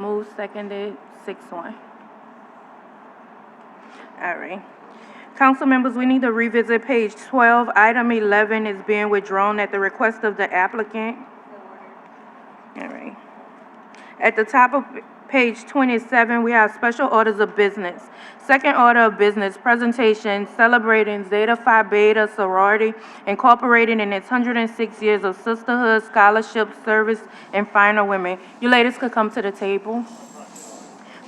Moved, seconded, 6-1. All right. Council members, we need to revisit page 12. Item 11 is being withdrawn at the request of the applicant. All right. At the top of page 27, we have special orders of business. Second order of business, presentation celebrating Zeta Phi Beta sorority incorporated in its 106 years of sisterhood, scholarship, service, and finer women. You ladies could come to the table.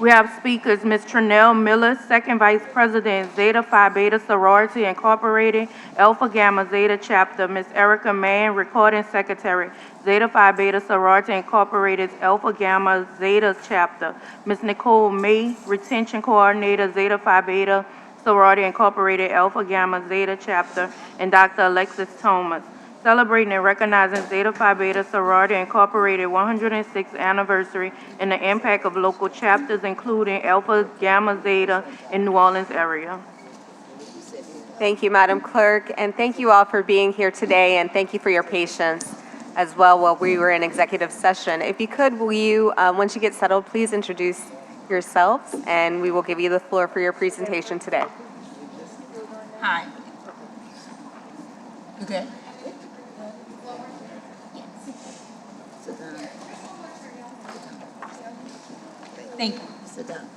We have speakers, Ms. Trinell Miller, Second Vice President, Zeta Phi Beta Sorority Incorporated, Alpha Gamma Zeta Chapter, Ms. Erica Mann, Recording Secretary, Zeta Phi Beta Sorority Incorporated, Alpha Gamma Zeta Chapter, Ms. Nicole May, Retention Coordinator, Zeta Phi Beta Sorority Incorporated, Alpha Gamma Zeta Chapter, and Dr. Alexis Thomas. Celebrating and recognizing Zeta Phi Beta Sorority Incorporated 106th anniversary and the impact of local chapters, including Alpha Gamma Zeta in New Orleans area. Thank you, Madam Clerk, and thank you all for being here today, and thank you for your patience as well while we were in executive session. If you could, will you, once you get settled, please introduce yourselves, and we will give you the floor for your presentation today. Hi. You good? Thank you. Sit down.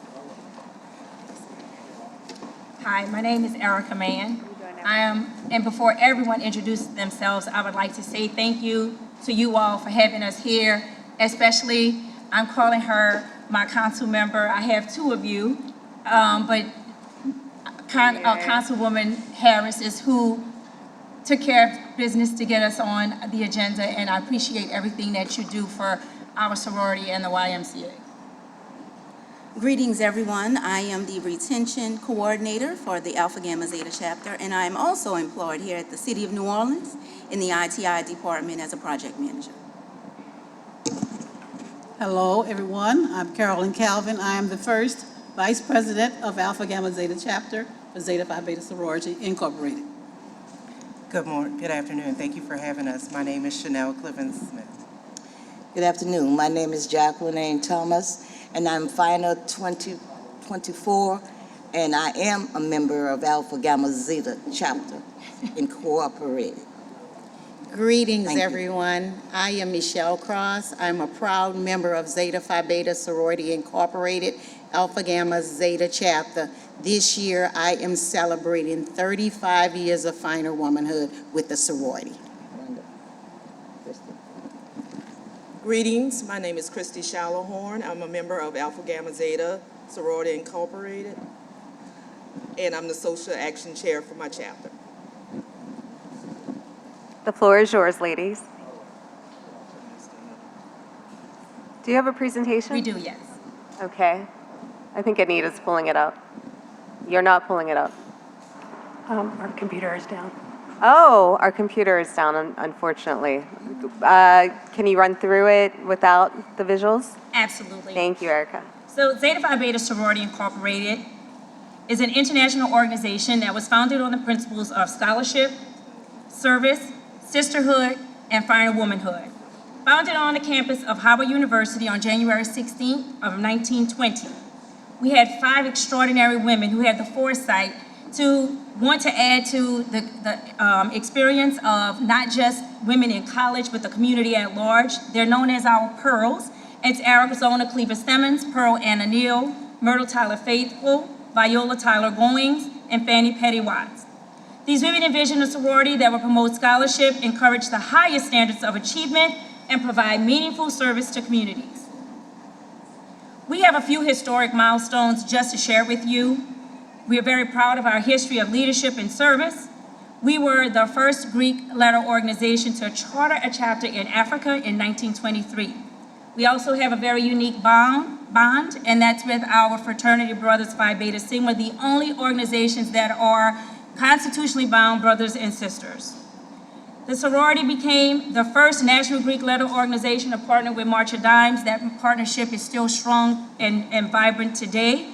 Hi, my name is Erica Mann. And before everyone introduces themselves, I would like to say thank you to you all for having us here, especially, I'm calling her my council member. I have two of you, but Councilwoman Harris is who took care of business to get us on the agenda, and I appreciate everything that you do for our sorority and the YMCA. Greetings, everyone. I am the Retention Coordinator for the Alpha Gamma Zeta Chapter, and I am also employed here at the City of New Orleans in the ITI Department as a project manager. Hello, everyone. I'm Carolyn Calvin. I am the first Vice President of Alpha Gamma Zeta Chapter for Zeta Phi Beta Sorority Incorporated. Good morning, good afternoon. Thank you for having us. My name is Chanel Cliven-Smith. Good afternoon. My name is Jacqueline A. Thomas, and I'm Final 2024, and I am a member of Alpha Gamma Zeta Chapter Incorporated. Greetings, Thank you. everyone. I am Michelle Cross. I'm a proud member of Zeta Phi Beta Sorority Incorporated, Alpha Gamma Zeta Chapter. This year, I am celebrating 35 years of finer womanhood with the sorority. Greetings, my name is Christy Shallowhorn. I'm a member of Alpha Gamma Zeta Sorority Incorporated, and I'm the Social Action Chair for my chapter. The floor is yours, ladies. Do you have a presentation? We do, yes. Okay. I think Anita's pulling it up. You're not pulling it up. Our computer is down. Oh, our computer is down, unfortunately. Can you run through it without the visuals? Absolutely. Thank you, Erica. So Zeta Phi Beta Sorority Incorporated is an international organization that was founded on the principles of scholarship, service, sisterhood, and finer womanhood. Founded on the campus of Howard University on January 16th of 1920. We had 5 extraordinary women who had the foresight to want to add to the experience of not just women in college, but the community at large. They're known as our Pearls. It's Arizona Cleaver Stemmons, Pearl Anna Neal, Myrtle Tyler Faithful, Viola Tyler Goings, and Fannie Petty Watts. These women envision a sorority that will promote scholarship, encourage the highest standards of achievement, and provide meaningful service to communities. We have a few historic milestones just to share with you. We are very proud of our history of leadership and service. We were the first Greek letter organization to charter a chapter in Africa in 1923. We also have a very unique bond, and that's with our fraternity brothers, Phi Beta Sigma, the only organizations that are constitutionally bound brothers and sisters. The sorority became the first national Greek letter organization to partner with March of Dimes. That partnership is still strong and vibrant today.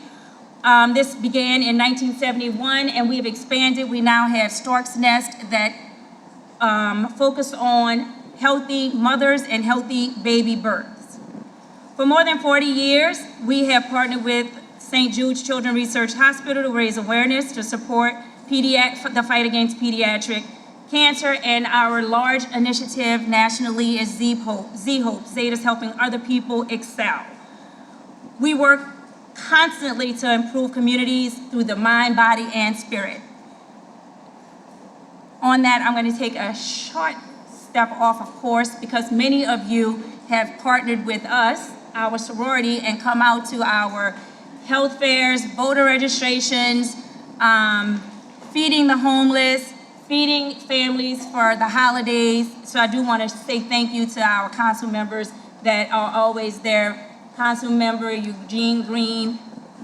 This began in 1971, and we have expanded. We now have Stork's Nest that focus on healthy mothers and healthy baby births. For more than 40 years, we have partnered with St. Jude's Children's Research Hospital to raise awareness to support the fight against pediatric cancer, and our large initiative nationally is Z-Hope, Zeta's helping other people excel. We work constantly to improve communities through the mind, body, and spirit. On that, I'm going to take a short step off, of course, because many of you have partnered with us, our sorority, and come out to our health fairs, voter registrations, feeding the homeless, feeding families for the holidays. So I do want to say thank you to our council members that are always there. Council member Eugene Green,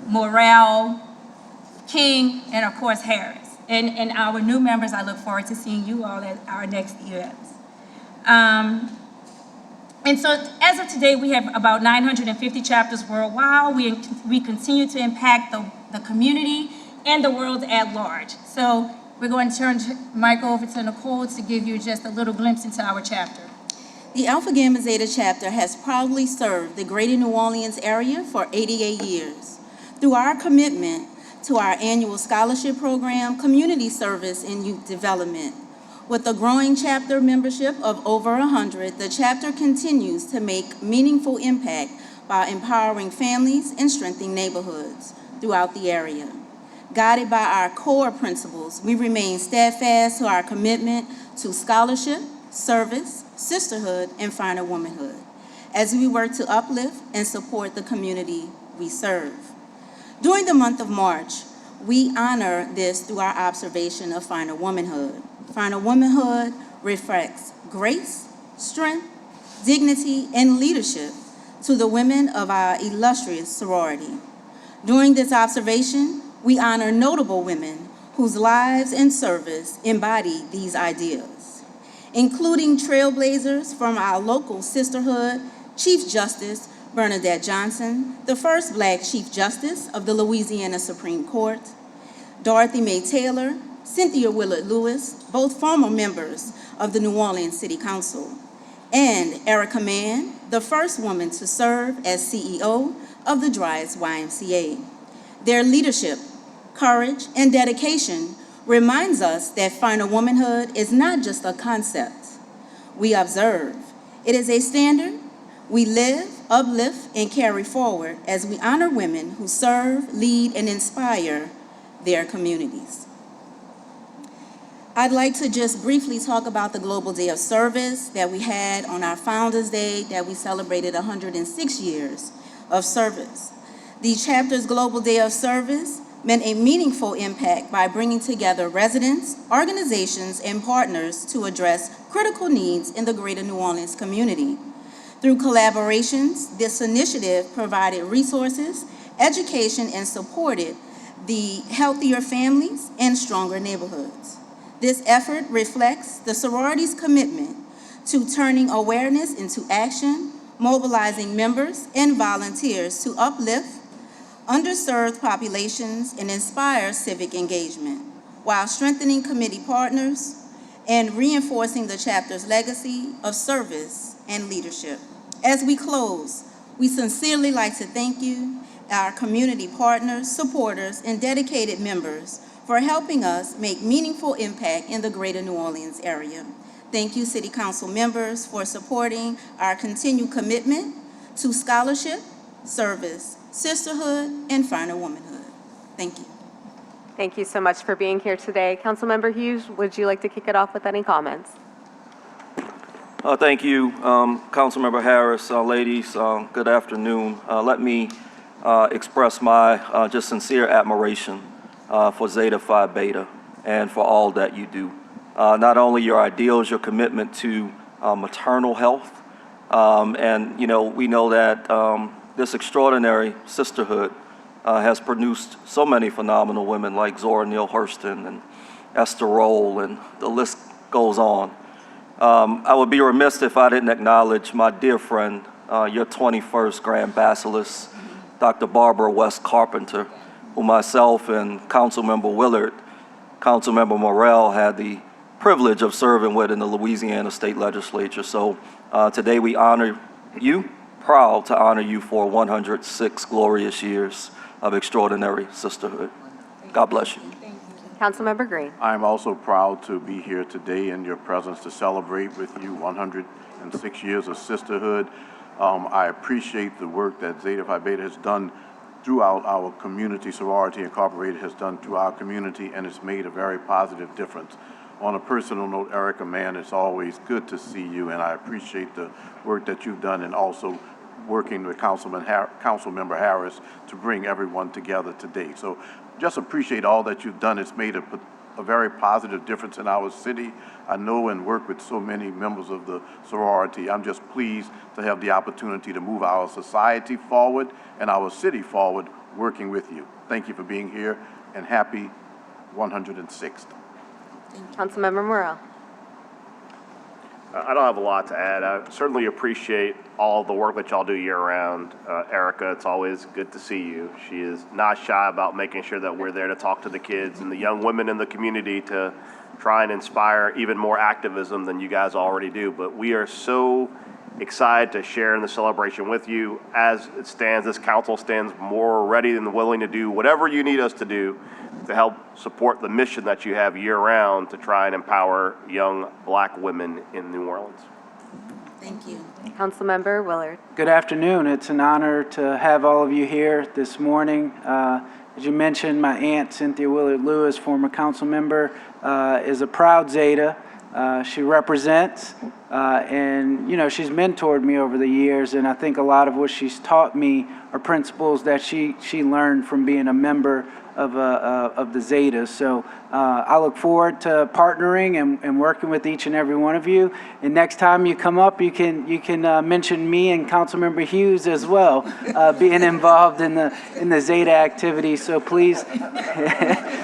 Morrell, King, and of course Harris. And our new members, I look forward to seeing you all at our next events. And so as of today, we have about 950 chapters worldwide. We continue to impact the community and the world at large. So we're going to turn the mic over to Nicole to give you just a little glimpse into our chapter. The Alpha Gamma Zeta chapter has proudly served the Greater New Orleans area for 88 years. Through our commitment to our annual scholarship program, community service, and youth development. With a growing chapter membership of over 100, the chapter continues to make meaningful impact by empowering families and strengthening neighborhoods throughout the area. Guided by our core principles, we remain steadfast to our commitment to scholarship, service, sisterhood, and finer womanhood as we work to uplift and support the community we serve. During the month of March, we honor this through our observation of finer womanhood. Finer womanhood reflects grace, strength, dignity, and leadership to the women of our illustrious sorority. During this observation, we honor notable women whose lives and service embody these ideals, including trailblazers from our local sisterhood, Chief Justice Bernadette Johnson, the first Black Chief Justice of the Louisiana Supreme Court, Dorothy Mae Taylor, Cynthia Willard Lewis, both former members of the New Orleans City Council, and Erica Mann, the first woman to serve as CEO of the Dryas YMCA. Their leadership, courage, and dedication reminds us that finer womanhood is not just a concept we observe. It is a standard we live, uplift, and carry forward as we honor women who serve, lead, and inspire their communities. I'd like to just briefly talk about the Global Day of Service that we had on our Founders Day, that we celebrated 106 years of service. The chapter's Global Day of Service meant a meaningful impact by bringing together residents, organizations, and partners to address critical needs in the Greater New Orleans community. Through collaborations, this initiative provided resources, education, and supported the healthier families and stronger neighborhoods. This effort reflects the sorority's commitment to turning awareness into action, mobilizing members and volunteers to uplift underserved populations and inspire civic engagement, while strengthening committee partners and reinforcing the chapter's legacy of service and leadership. As we close, we sincerely like to thank you, our community partners, supporters, and dedicated members for helping us make meaningful impact in the Greater New Orleans area. Thank you, City Council members, for supporting our continued commitment to scholarship, service, sisterhood, and finer womanhood. Thank you. Thank you so much for being here today. Councilmember Hughes, would you like to kick it off with any comments? Thank you, Councilmember Harris. Ladies, good afternoon. Let me express my just sincere admiration for Zeta Phi Beta and for all that you do. Not only your ideals, your commitment to maternal health, and we know that this extraordinary sisterhood has produced so many phenomenal women like Zora Neale Hurston and Esther Roll, and the list goes on. I would be remiss if I didn't acknowledge my dear friend, your 21st Grand Basileus, Dr. Barbara West Carpenter, who myself and Councilmember Willard, Councilmember Morrell had the privilege of serving with in the Louisiana State Legislature. So today we honor you proud to honor you for 106 glorious years of extraordinary sisterhood. God bless you. Councilmember Green. I'm also proud to be here today in your presence to celebrate with you 106 years of sisterhood. I appreciate the work that Zeta Phi Beta has done throughout our community. Sorority Incorporated has done through our community, and it's made a very positive difference. On a personal note, Erica, man, it's always good to see you, and I appreciate the work that you've done and also working with Councilmember Harris to bring everyone together today. So just appreciate all that you've done. It's made a very positive difference in our city. I know and work with so many members of the sorority. I'm just pleased to have the opportunity to move our society forward and our city forward working with you. Thank you for being here, and happy 106th. Councilmember Morrell. I don't have a lot to add. I certainly appreciate all the work that y'all do year-round. Erica, it's always good to see you. She is not shy about making sure that we're there to talk to the kids and the young women in the community to try and inspire even more activism than you guys already do. But we are so excited to share in the celebration with you. As it stands, this council stands more ready than willing to do whatever you need us to do to help support the mission that you have year-round to try and empower young Black women in New Orleans. Thank you. Councilmember Willard. Good afternoon. It's an honor to have all of you here this morning. As you mentioned, my aunt, Cynthia Willard Lewis, former council member, is a proud Zeta. She represents, and she's mentored me over the years, and I think a lot of what she's taught me are principles that she learned from being a member of the Zetas. So I look forward to partnering and working with each and every one of you. And next time you come up, you can mention me and Councilmember Hughes as well, being involved in the Zeta activity. So please,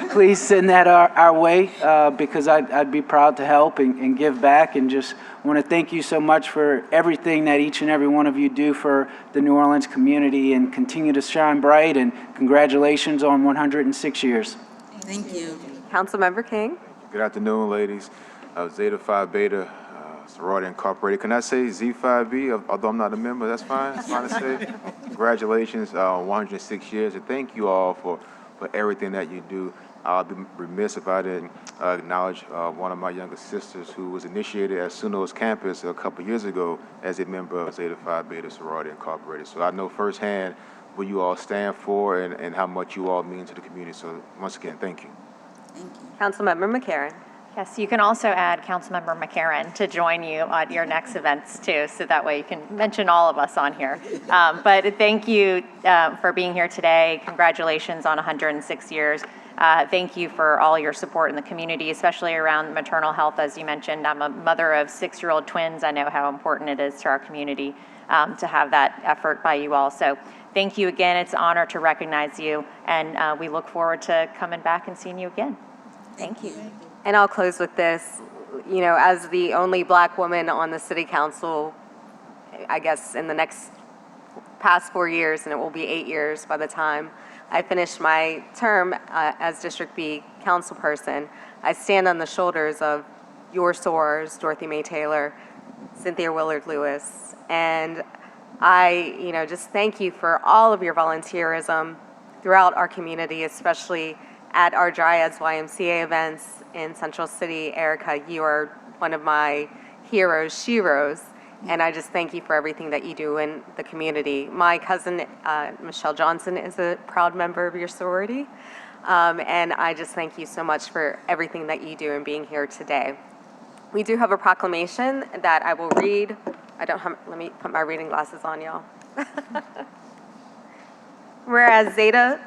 please send that our way, because I'd be proud to help and give back, and just want to thank you so much for everything that each and every one of you do for the New Orleans community, and continue to shine bright, and congratulations on 106 years. Thank you. Councilmember King. Good afternoon, ladies. Zeta Phi Beta, Sorority Incorporated. Can I say Z Phi B? Although I'm not a member, that's fine. It's fine to say. Congratulations on 106 years, and thank you all for everything that you do. I'll be remiss if I didn't acknowledge one of my younger sisters who was initiated at Sunos campus a couple years ago as a member of Zeta Phi Beta Sorority Incorporated. So I know firsthand what you all stand for and how much you all mean to the community. So once again, thank you. Thank you. Councilmember McCarran. Yes, you can also add Councilmember McCarran to join you at your next events too, so that way you can mention all of us on here. But thank you for being here today. Congratulations on 106 years. Thank you for all your support in the community, especially around maternal health. As you mentioned, I'm a mother of 6-year-old twins. I know how important it is to our community to have that effort by you all. So thank you again. It's an honor to recognize you, and we look forward to coming back and seeing you again. Thank you. And I'll close with this. As the only Black woman on the city council, I guess in the past 4 years, and it will be 8 years by the time I finish my term as District B councilperson, I stand on the shoulders of your sorors, Dorothy Mae Taylor, Cynthia Willard Lewis, and I, just thank you for all of your volunteerism throughout our community, especially at our Dryads YMCA events in Central City. Erica, you are one of my heroes, sheroes, and I just thank you for everything that you do in the community. My cousin, Michelle Johnson, is a proud member of your sorority, and I just thank you so much for everything that you do and being here today. We do have a proclamation that I will read. Let me put my reading glasses on, y'all. Whereas Zeta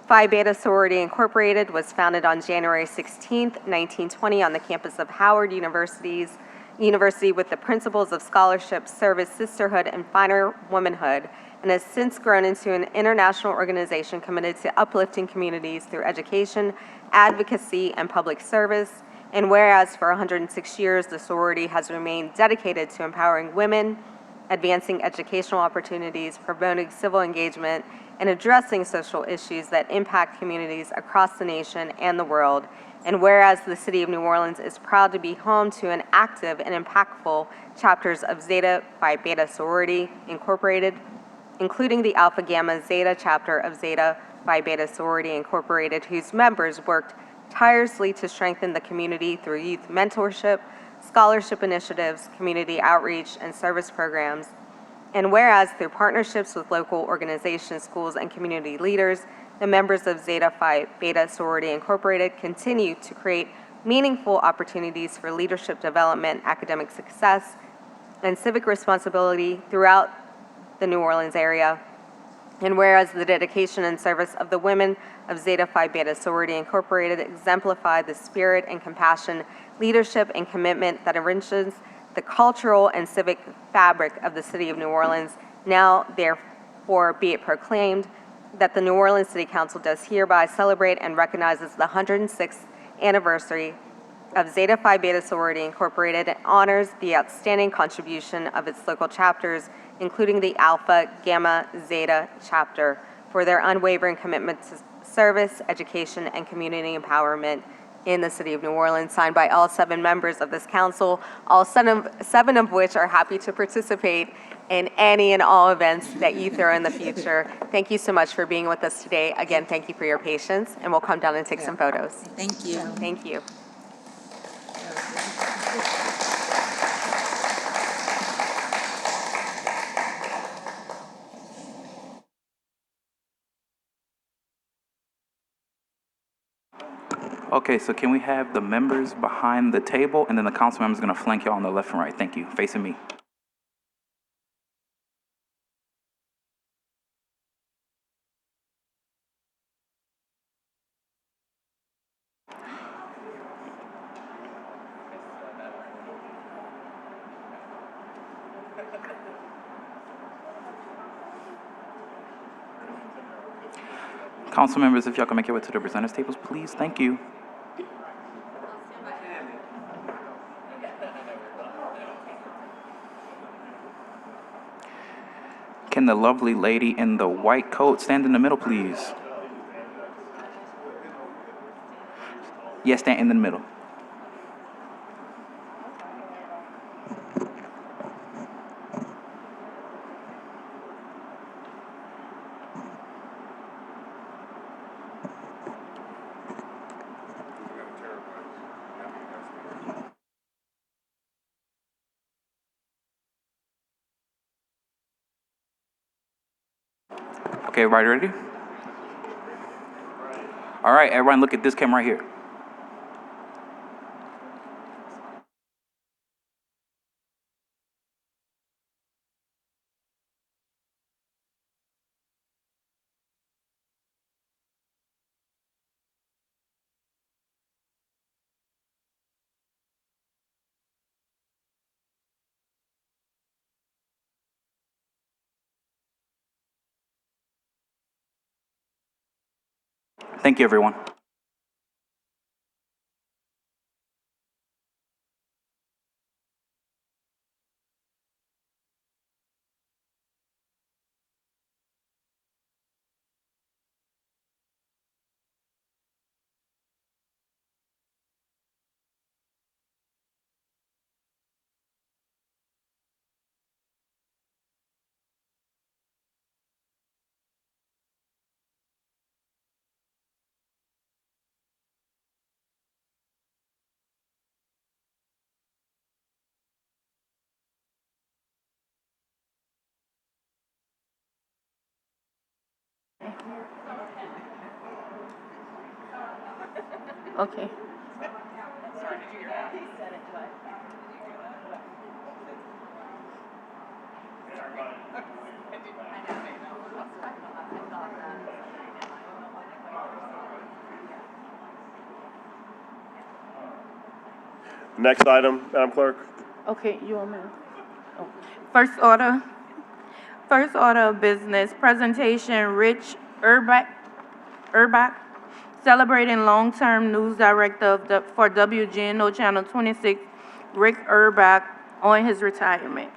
Phi Beta Sorority Incorporated was founded on January 16th, 1920 on the campus of Howard University with the principles of scholarship, service, sisterhood, and finer womanhood, and has since grown into an international organization committed to uplifting communities through education, advocacy, and public service. And whereas for 106 years, the sorority has remained dedicated to empowering women, advancing educational opportunities, promoting civil engagement, and addressing social issues that impact communities across the nation and the world. And whereas the City of New Orleans is proud to be home to an active and impactful chapters of Zeta Phi Beta Sorority Incorporated, including the Alpha Gamma Zeta chapter of Zeta Phi Beta Sorority Incorporated, whose members worked tirelessly to strengthen the community through youth mentorship, scholarship initiatives, community outreach, and service programs. And whereas through partnerships with local organizations, schools, and community leaders, the members of Zeta Phi Beta Sorority Incorporated continue to create meaningful opportunities for leadership development, academic success, and civic responsibility throughout the New Orleans area. And whereas the dedication and service of the women of Zeta Phi Beta Sorority Incorporated exemplify the spirit and compassion, leadership, and commitment that enriches the cultural and civic fabric of the City of New Orleans, now therefore be it proclaimed that the New Orleans City Council does hereby celebrate and recognizes the 106th anniversary of Zeta Phi Beta Sorority Incorporated and honors the outstanding contribution of its local chapters, including the Alpha Gamma Zeta chapter, for their unwavering commitment to service, education, and community empowerment in the City of New Orleans, signed by all 7 members of this council, all seven of which are happy to participate in any and all events that you throw in the future. Thank you so much for being with us today. Again, thank you for your patience, and we'll come down and take some photos. Thank you. Thank you. Okay, so can we have the members behind the table, and then the council members going to flank you on the left and right. Thank you. Facing me. Council members, if y'all can make your way to the presenters tables, please. Thank you. Can the lovely lady in the white coat stand in the middle, please? Yes, stand in the middle. Okay, everybody ready? All right, everyone look at this camera right here. Thank you, everyone. Okay. Next item, Madam Clerk. Okay, you want me? Oh. First order of business, presentation, Rich Urbach, celebrating long-term news director for WGNO Channel 26, Rick Urbach, on his retirement.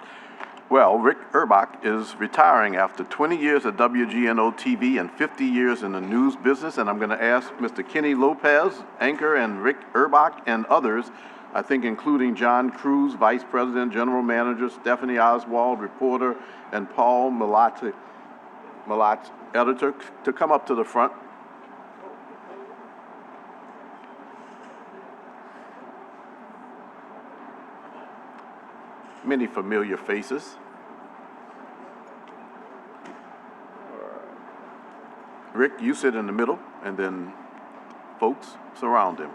Well, Rick Urbach is retiring after 20 years at WGNO TV and 50 years in the news business, and I'm going to ask Mr. Kenny Lopez, anchor, and Rick Urbach and others, I think including John Cruz, Vice President, General Manager, Stephanie Oswald, reporter, and Paul Malat, editor, to come up to the front. Many familiar faces. Rick, you sit in the middle, and then folks surround him.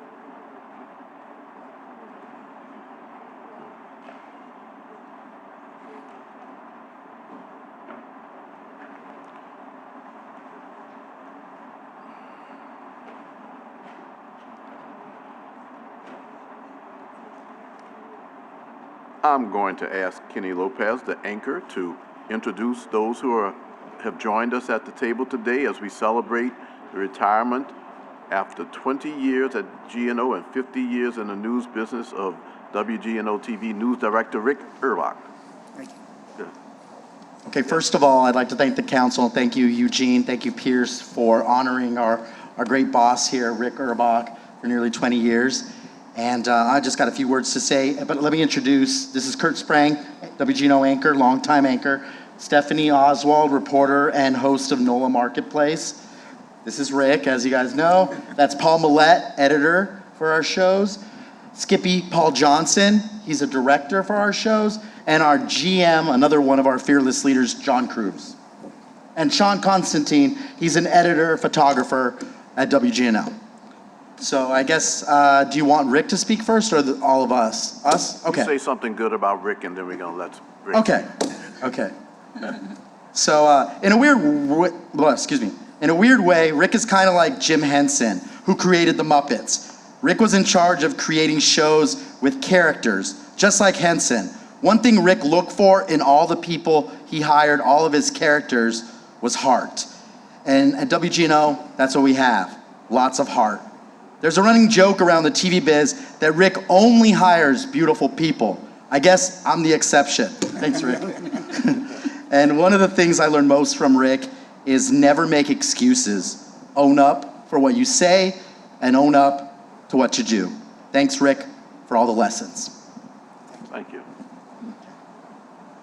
I'm going to ask Kenny Lopez, the anchor, to introduce those who have joined us at the table today as we celebrate the retirement after 20 years at GNO and 50 years in the news business of WGNO TV News Director Rick Urbach. Thank you. Okay, first of all, I'd like to thank the council. Thank you, Eugene. Thank you, Pierce, for honoring our great boss here, Rick Urbach, for nearly 20 years. And I just got a few words to say, but let me introduce, this is Kurt Sprang, WGNO anchor, longtime anchor, Stephanie Oswald, reporter and host of NOLA Marketplace. This is Rick, as you guys know. That's Paul Millette, editor for our shows. Skippy Paul Johnson, he's a director for our shows. And our GM, another one of our fearless leaders, John Cruz. And Sean Constantine, he's an editor, photographer at WGNO. So I guess, do you want Rick to speak first or all of us? Us? Okay. You say something good about Rick, and then we're going to let Rick. Okay. So in a weird way, Rick is kind of like Jim Henson, who created the Muppets. Rick was in charge of creating shows with characters, just like Henson. One thing Rick looked for in all the people he hired, all of his characters, was heart. And at WGNO, that's what we have, lots of heart. There's a running joke around the TV biz that Rick only hires beautiful people. I guess I'm the exception. Thanks, Rick. And one of the things I learned most from Rick is never make excuses. Own up for what you say and own up to what you do. Thanks, Rick, for all the lessons. Thank you.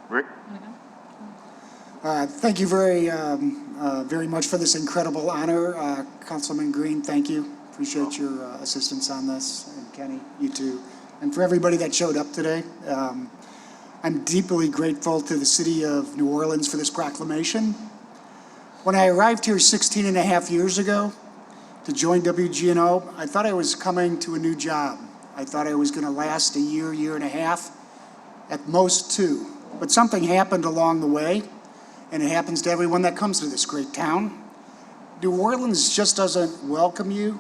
Rick? Thank you very much for this incredible honor. Councilman Green, thank you. Appreciate your assistance on this, and Kenny, you too. And for everybody that showed up today, I'm deeply grateful to the city of New Orleans for this proclamation. When I arrived here 16 and a half years ago to join WGNO, I thought I was coming to a new job. I thought I was going to last a year, year and a half, at most 2. But something happened along the way, and it happens to everyone that comes to this great town. New Orleans just doesn't welcome you.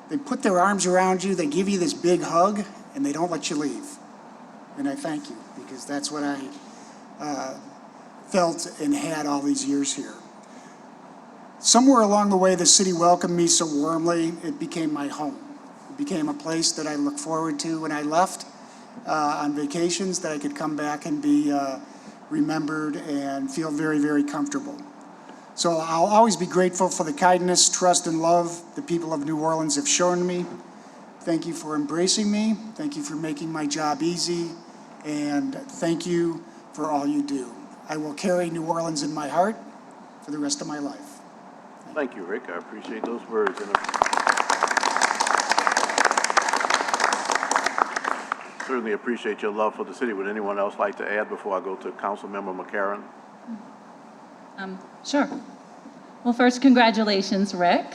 They put their arms around you, they give you this big hug, and they don't let you leave. And I thank you, because that's what I felt and had all these years here. Somewhere along the way, the city welcomed me so warmly, it became my home. It became a place that I look forward to when I left on vacations, that I could come back and be remembered and feel very, very comfortable. So I'll always be grateful for the kindness, trust, and love the people of New Orleans have shown me. Thank you for embracing me. Thank you for making my job easy. And thank you for all you do. I will carry New Orleans in my heart for the rest of my life. Thank you, Rick. I appreciate those words. Certainly appreciate your love for the city. Would anyone else like to add before I go to Councilmember McCarron? Sure. Well, first, congratulations, Rick.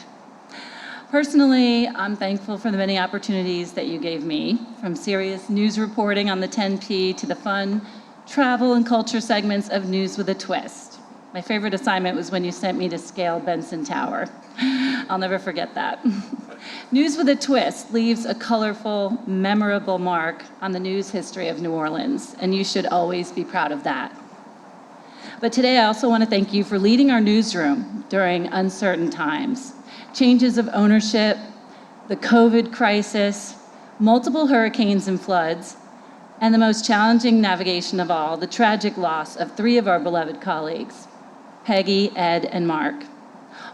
Personally, I'm thankful for the many opportunities that you gave me, from serious news reporting on the 10P to the fun travel and culture segments of News with a Twist. My favorite assignment was when you sent me to scale Benson Tower. I'll never forget that. News with a Twist leaves a colorful, memorable mark on the news history of New Orleans, and you should always be proud of that. But today I also want to thank you for leading our newsroom during uncertain times. Changes of ownership, the COVID crisis, multiple hurricanes and floods, and the most challenging navigation of all, the tragic loss of 3 of our beloved colleagues, Peggy, Ed, and Mark,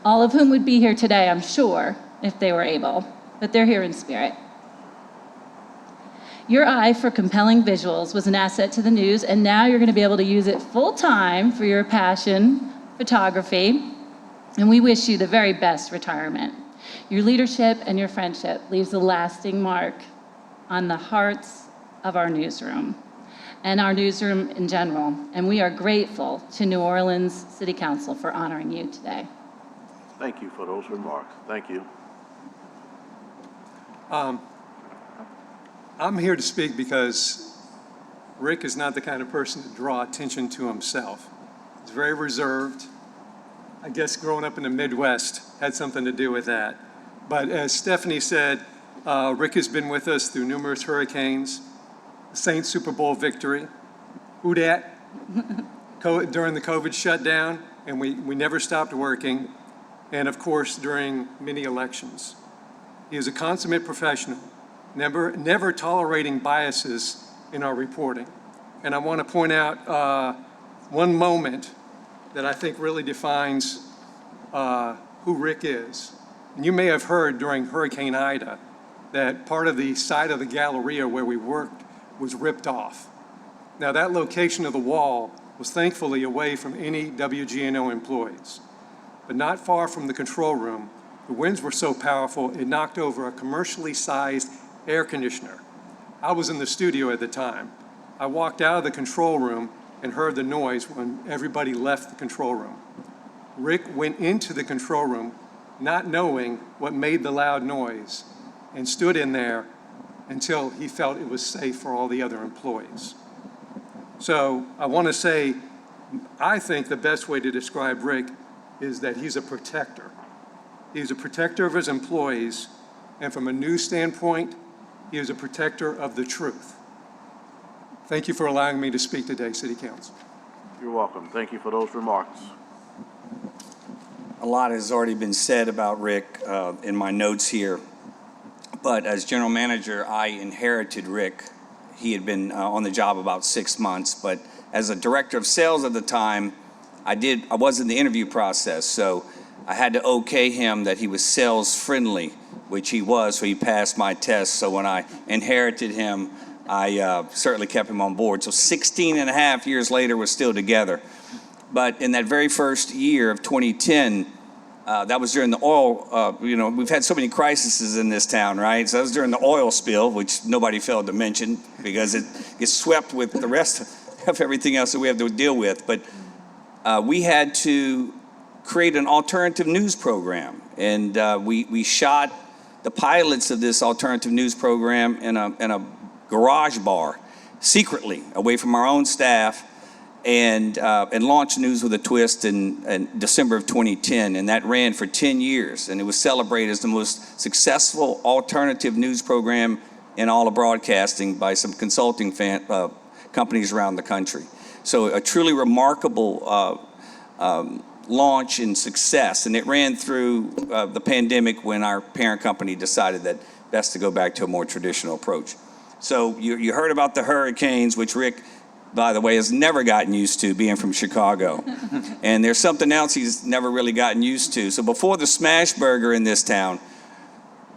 all of whom would be here today, I'm sure, if they were able, but they're here in spirit. Your eye for compelling visuals was an asset to the news, and now you're going to be able to use it full-time for your passion, photography, and we wish you the very best retirement. Your leadership and your friendship leaves a lasting mark on the hearts of our newsroom and our newsroom in general, and we are grateful to New Orleans City Council for honoring you today. Thank you for those remarks. Thank you. I'm here to speak because Rick is not the kind of person to draw attention to himself. He's very reserved. I guess growing up in the Midwest had something to do with that. But as Stephanie said, Rick has been with us through numerous hurricanes, the Saints Super Bowl victory, who dat, during the COVID shutdown, and we never stopped working, and of course during many elections. He is a consummate professional, never tolerating biases in our reporting. And I want to point out one moment that I think really defines who Rick is. And you may have heard during Hurricane Ida that part of the side of the Galleria where we worked was ripped off. Now that location of the wall was thankfully away from any WGNO employees, but not far from the control room. The winds were so powerful, it knocked over a commercially sized air conditioner. I was in the studio at the time. I walked out of the control room and heard the noise when everybody left the control room. Rick went into the control room not knowing what made the loud noise and stood in there until he felt it was safe for all the other employees. So I want to say, I think the best way to describe Rick is that he's a protector. He's a protector of his employees, and from a news standpoint, he is a protector of the truth. Thank you for allowing me to speak today, City Council. You're welcome. Thank you for those remarks. A lot has already been said about Rick in my notes here, but as general manager, I inherited Rick. He had been on the job about 6 months, but as a director of sales at the time, I was in the interview process, so I had to okay him that he was sales friendly, which he was, so he passed my test. So when I inherited him, I certainly kept him on board. So 16 and a half years later, we're still together. But in that very first year of 2010, that was during the oil, we've had so many crises in this town, right? So that was during the oil spill, which nobody failed to mention because it gets swept with the rest of everything else that we have to deal with. But we had to create an alternative news program. And we shot the pilots of this alternative news program in a garage bar, secretly, away from our own staff, and launched News with a Twist in December of 2010, and that ran for 10 years, and it was celebrated as the most successful alternative news program in all of broadcasting by some consulting companies around the country. So a truly remarkable launch and success, and it ran through the pandemic when our parent company decided that best to go back to a more traditional approach. So you heard about the hurricanes, which Rick, by the way, has never gotten used to, being from Chicago. And there's something else he's never really gotten used to. So before the Smash Burger in this town,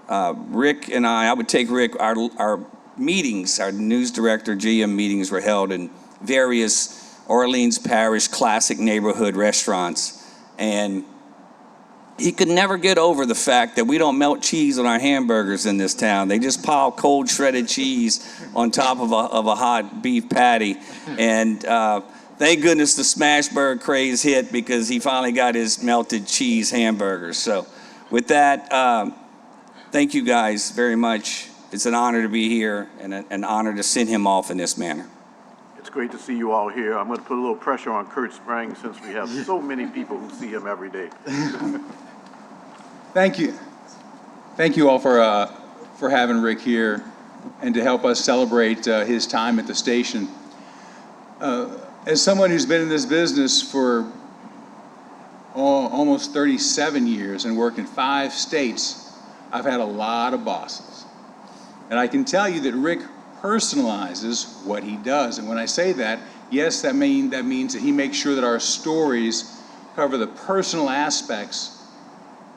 Rick and I would take Rick, our meetings, our news director, GM meetings were held in various Orleans Parish classic neighborhood restaurants. And he could never get over the fact that we don't melt cheese on our hamburgers in this town. They just pile cold shredded cheese on top of a hot beef patty. And thank goodness the Smash Burger craze hit because he finally got his melted cheese hamburgers. So with that, thank you guys very much. It's an honor to be here and an honor to send him off in this manner. It's great to see you all here. I'm going to put a little pressure on Kurt Sprang since we have so many people who see him every day. Thank you. Thank you all for having Rick here and to help us celebrate his time at the station. As someone who's been in this business for almost 37 years and worked in 5 states, I've had a lot of bosses. And I can tell you that Rick personalizes what he does. And when I say that, yes, that means that he makes sure that our stories cover the personal aspects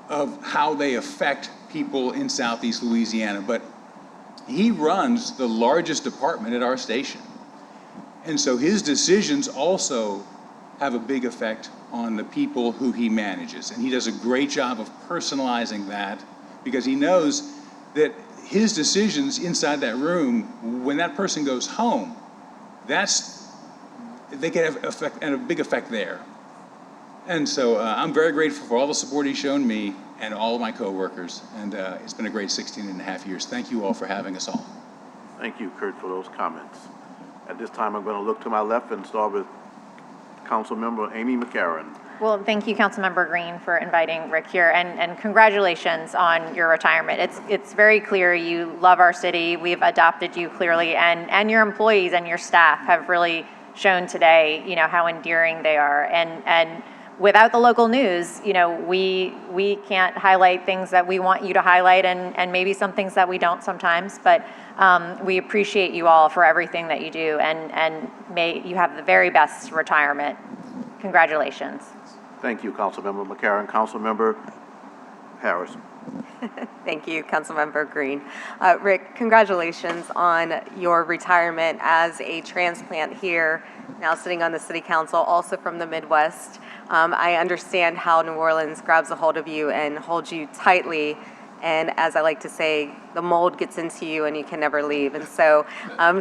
of how they affect people in Southeast Louisiana. But he runs the largest department at our station. And so his decisions also have a big effect on the people who he manages. And he does a great job of personalizing that because he knows that his decisions inside that room, when that person goes home, they can have a big effect there. And so I'm very grateful for all the support he's shown me and all of my coworkers. And it's been a great 16 and a half years. Thank you all for having us all. Thank you, Kurt, for those comments. At this time, I'm going to look to my left and start with Councilmember Amy McCarron. Well, thank you, Councilmember Green, for inviting Rick here, and congratulations on your retirement. It's very clear you love our city. We've adopted you clearly, and your employees and your staff have really shown today, how endearing they are. And without the local news, we can't highlight things that we want you to highlight, and maybe some things that we don't sometimes. But we appreciate you all for everything that you do, and may you have the very best retirement. Congratulations. Thank you, Councilmember McCarron. Councilmember Harris. Thank you, Councilmember Green. Rick, congratulations on your retirement as a transplant here, now sitting on the City Council, also from the Midwest. I understand how New Orleans grabs a hold of you and holds you tightly. And as I like to say, the mold gets into you and you can never leave. And so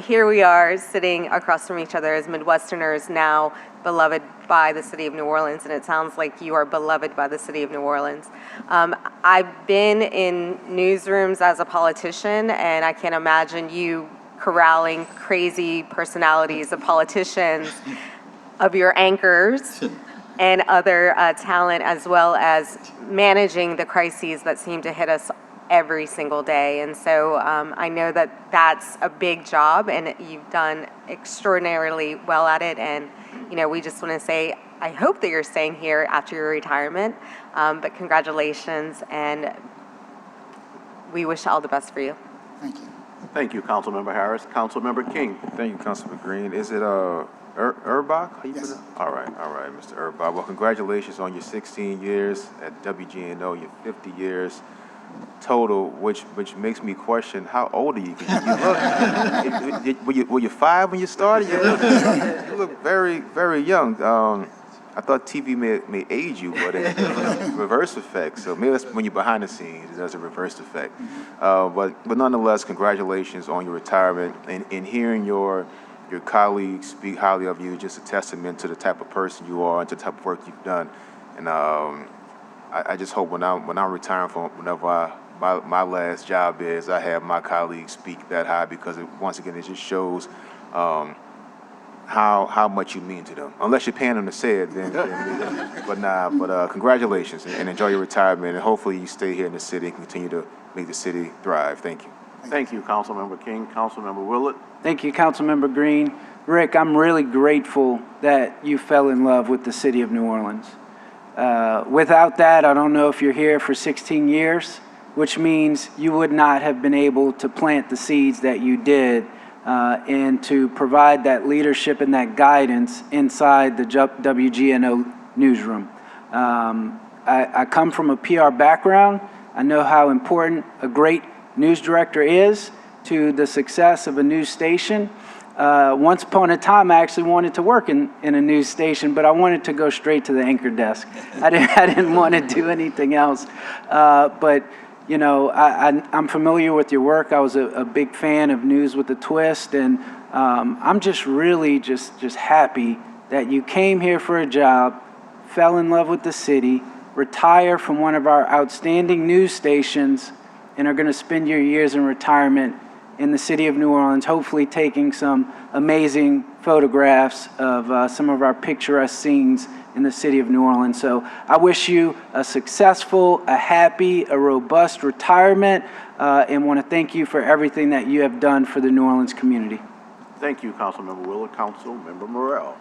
here we are sitting across from each other as Midwesterners, now beloved by the city of New Orleans. And it sounds like you are beloved by the city of New Orleans. I've been in newsrooms as a politician, and I can't imagine you corralling crazy personalities of politicians, of your anchors, and other talent, as well as managing the crises that seem to hit us every single day. And so I know that that's a big job, and you've done extraordinarily well at it. And, we just want to say, I hope that you're staying here after your retirement, but congratulations, and we wish all the best for you. Thank you. Thank you, Councilmember Harris. Councilmember King. Thank you, Councilman Green. Is it Urbach? Yes. All right, Mr. Urbach. Well, congratulations on your 16 years at WGNO, your 50 years total, which makes me question, how old are you? You look, were you 5 when you started? You look very, very young. I thought TV may age you, but it's a reverse effect. So maybe that's when you're behind the scenes, it does a reverse effect. But nonetheless, congratulations on your retirement, and hearing your colleagues speak highly of you, just a testament to the type of person you are and to the type of work you've done. And I just hope when I'm retiring from whenever my last job is, I have my colleagues speak that high, because once again, it just shows how much you mean to them. Unless you're paying them to say it, then but congratulations, and enjoy your retirement, and hopefully you stay here in the city and continue to make the city thrive. Thank you. Thank you, Councilmember King. Councilmember Willett. Thank you, Councilmember Green. Rick, I'm really grateful that you fell in love with the city of New Orleans. Without that, I don't know if you're here for 16 years, which means you would not have been able to plant the seeds that you did, and to provide that leadership and that guidance inside the WGNO newsroom. I come from a PR background. I know how important a great news director is to the success of a news station. Once upon a time, I actually wanted to work in a news station, but I wanted to go straight to the anchor desk. I didn't want to do anything else. But I'm familiar with your work. I was a big fan of News with a Twist, and I'm just really just happy that you came here for a job, fell in love with the city, retire from one of our outstanding news stations, and are going to spend your years in retirement in the city of New Orleans, hopefully taking some amazing photographs of some of our picturesque scenes in the city of New Orleans. So I wish you a successful, a happy, a robust retirement, and want to thank you for everything that you have done for the New Orleans community. Thank you, Councilmember Willett. Councilmember Morrell.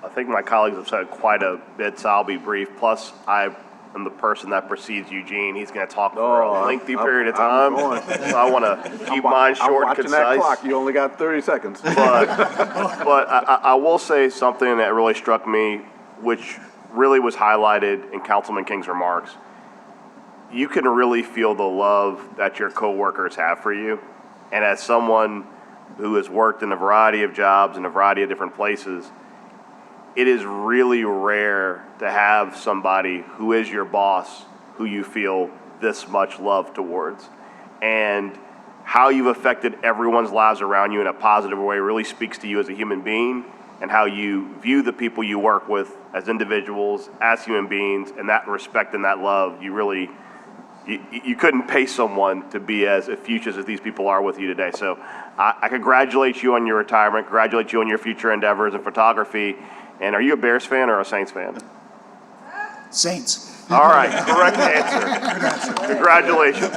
I think my colleagues have said quite a bit, so I'll be brief. Plus, I am the person that precedes Eugene. He's going to talk for a lengthy period of time. So I want to keep mine short and concise. I'm watching that clock. You only got 30 seconds. But I will say something that really struck me, which really was highlighted in Councilman King's remarks. You can really feel the love that your coworkers have for you. And as someone who has worked in a variety of jobs in a variety of different places, it is really rare to have somebody who is your boss who you feel this much love towards. And how you've affected everyone's lives around you in a positive way really speaks to you as a human being, and how you view the people you work with as individuals, as human beings, and that respect and that love, you couldn't pay someone to be as effusive as these people are with you today. So I congratulate you on your retirement, congratulate you on your future endeavors in photography. And are you a Bears fan or a Saints fan? Saints. All right, correct answer. Congratulations.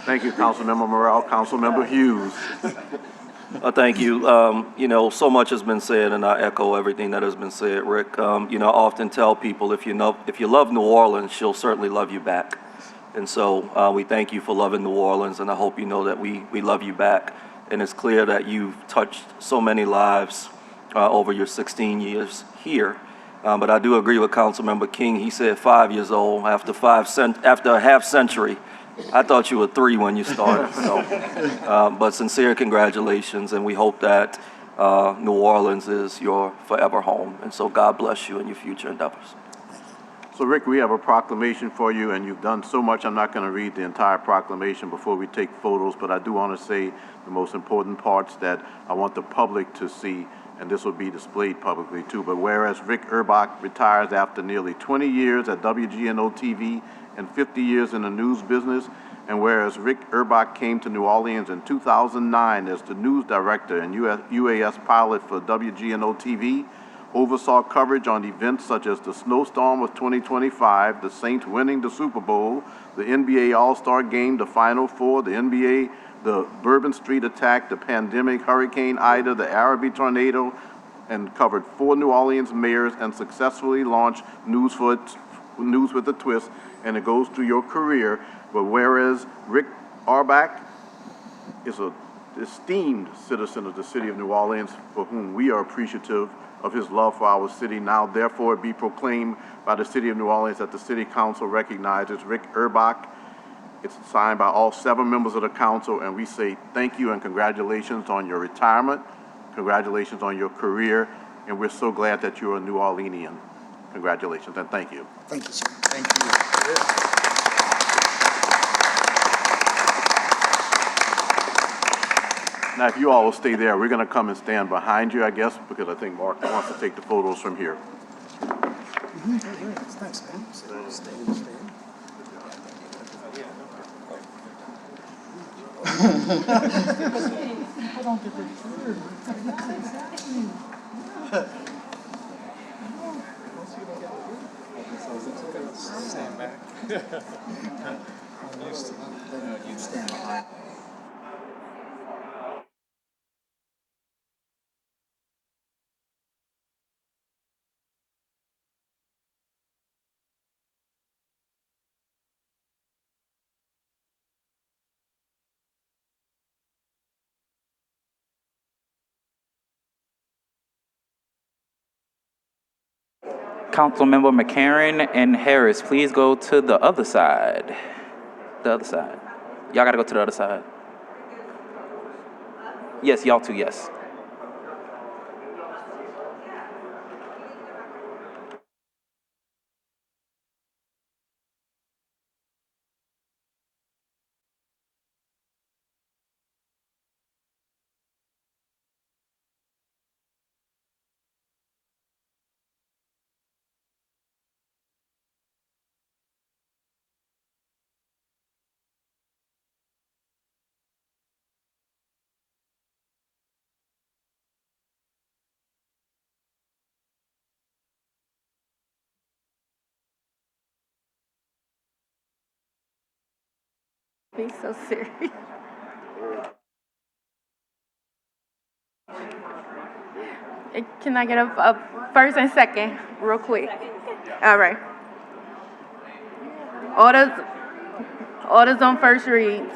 Thank you, Councilmember Morrell. Councilmember Hughes. Thank you. So much has been said, and I echo everything that has been said, Rick. I often tell people if you love New Orleans, she'll certainly love you back. And so we thank you for loving New Orleans, and I hope you know that we love you back. And it's clear that you've touched so many lives over your 16 years here. But I do agree with Councilmember King. He said 5 years old after a half century. I thought you were 3 when you started. So, but sincere congratulations, and we hope that New Orleans is your forever home. And so God bless you in your future endeavors. So, Rick, we have a proclamation for you, and you've done so much. I'm not going to read the entire proclamation before we take photos, but I do want to say the most important parts that I want the public to see, and this will be displayed publicly too. But whereas Rick Urbach retires after nearly 20 years at WGNO TV and 50 years in the news business, and whereas Rick Urbach came to New Orleans in 2009 as the news director and UAS pilot for WGNO TV, oversaw coverage on events such as the snowstorm of 2025, the Saints winning the Super Bowl, the NBA All-Star Game, the Final Four, the Bourbon Street attack, the pandemic, Hurricane Ida, the Arabi tornado, and covered 4 New Orleans mayors and successfully launched News with a Twist, and it goes through your career. But whereas Rick Urbach is an esteemed citizen of the city of New Orleans, for whom we are appreciative of his love for our city, now therefore be proclaimed by the city of New Orleans that the city council recognizes Rick Urbach. It's signed by all 7 members of the council, and we say thank you and congratulations on your retirement, congratulations on your career, and we're so glad that you're a New Orleanian. Congratulations and thank you. Thank you, sir. Thank you. Now, if you all will stay there, we're going to come and stand behind you, I guess, because I think Mark wants to take the photos from here. Thanks, man. Stay. People don't get their food. Stand back. I'm used to it. You stand behind. Councilmember McCarron and Harris, please go to the other side. The other side. Y'all gotta go to the other side. Yes, y'all too, yes. Be so serious. Can I get a first and second real quick? All right. Orders on first reads.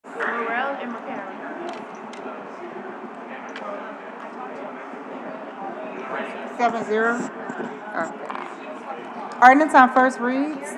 Morel and McCarron. 7-0. Ordinance on first reads.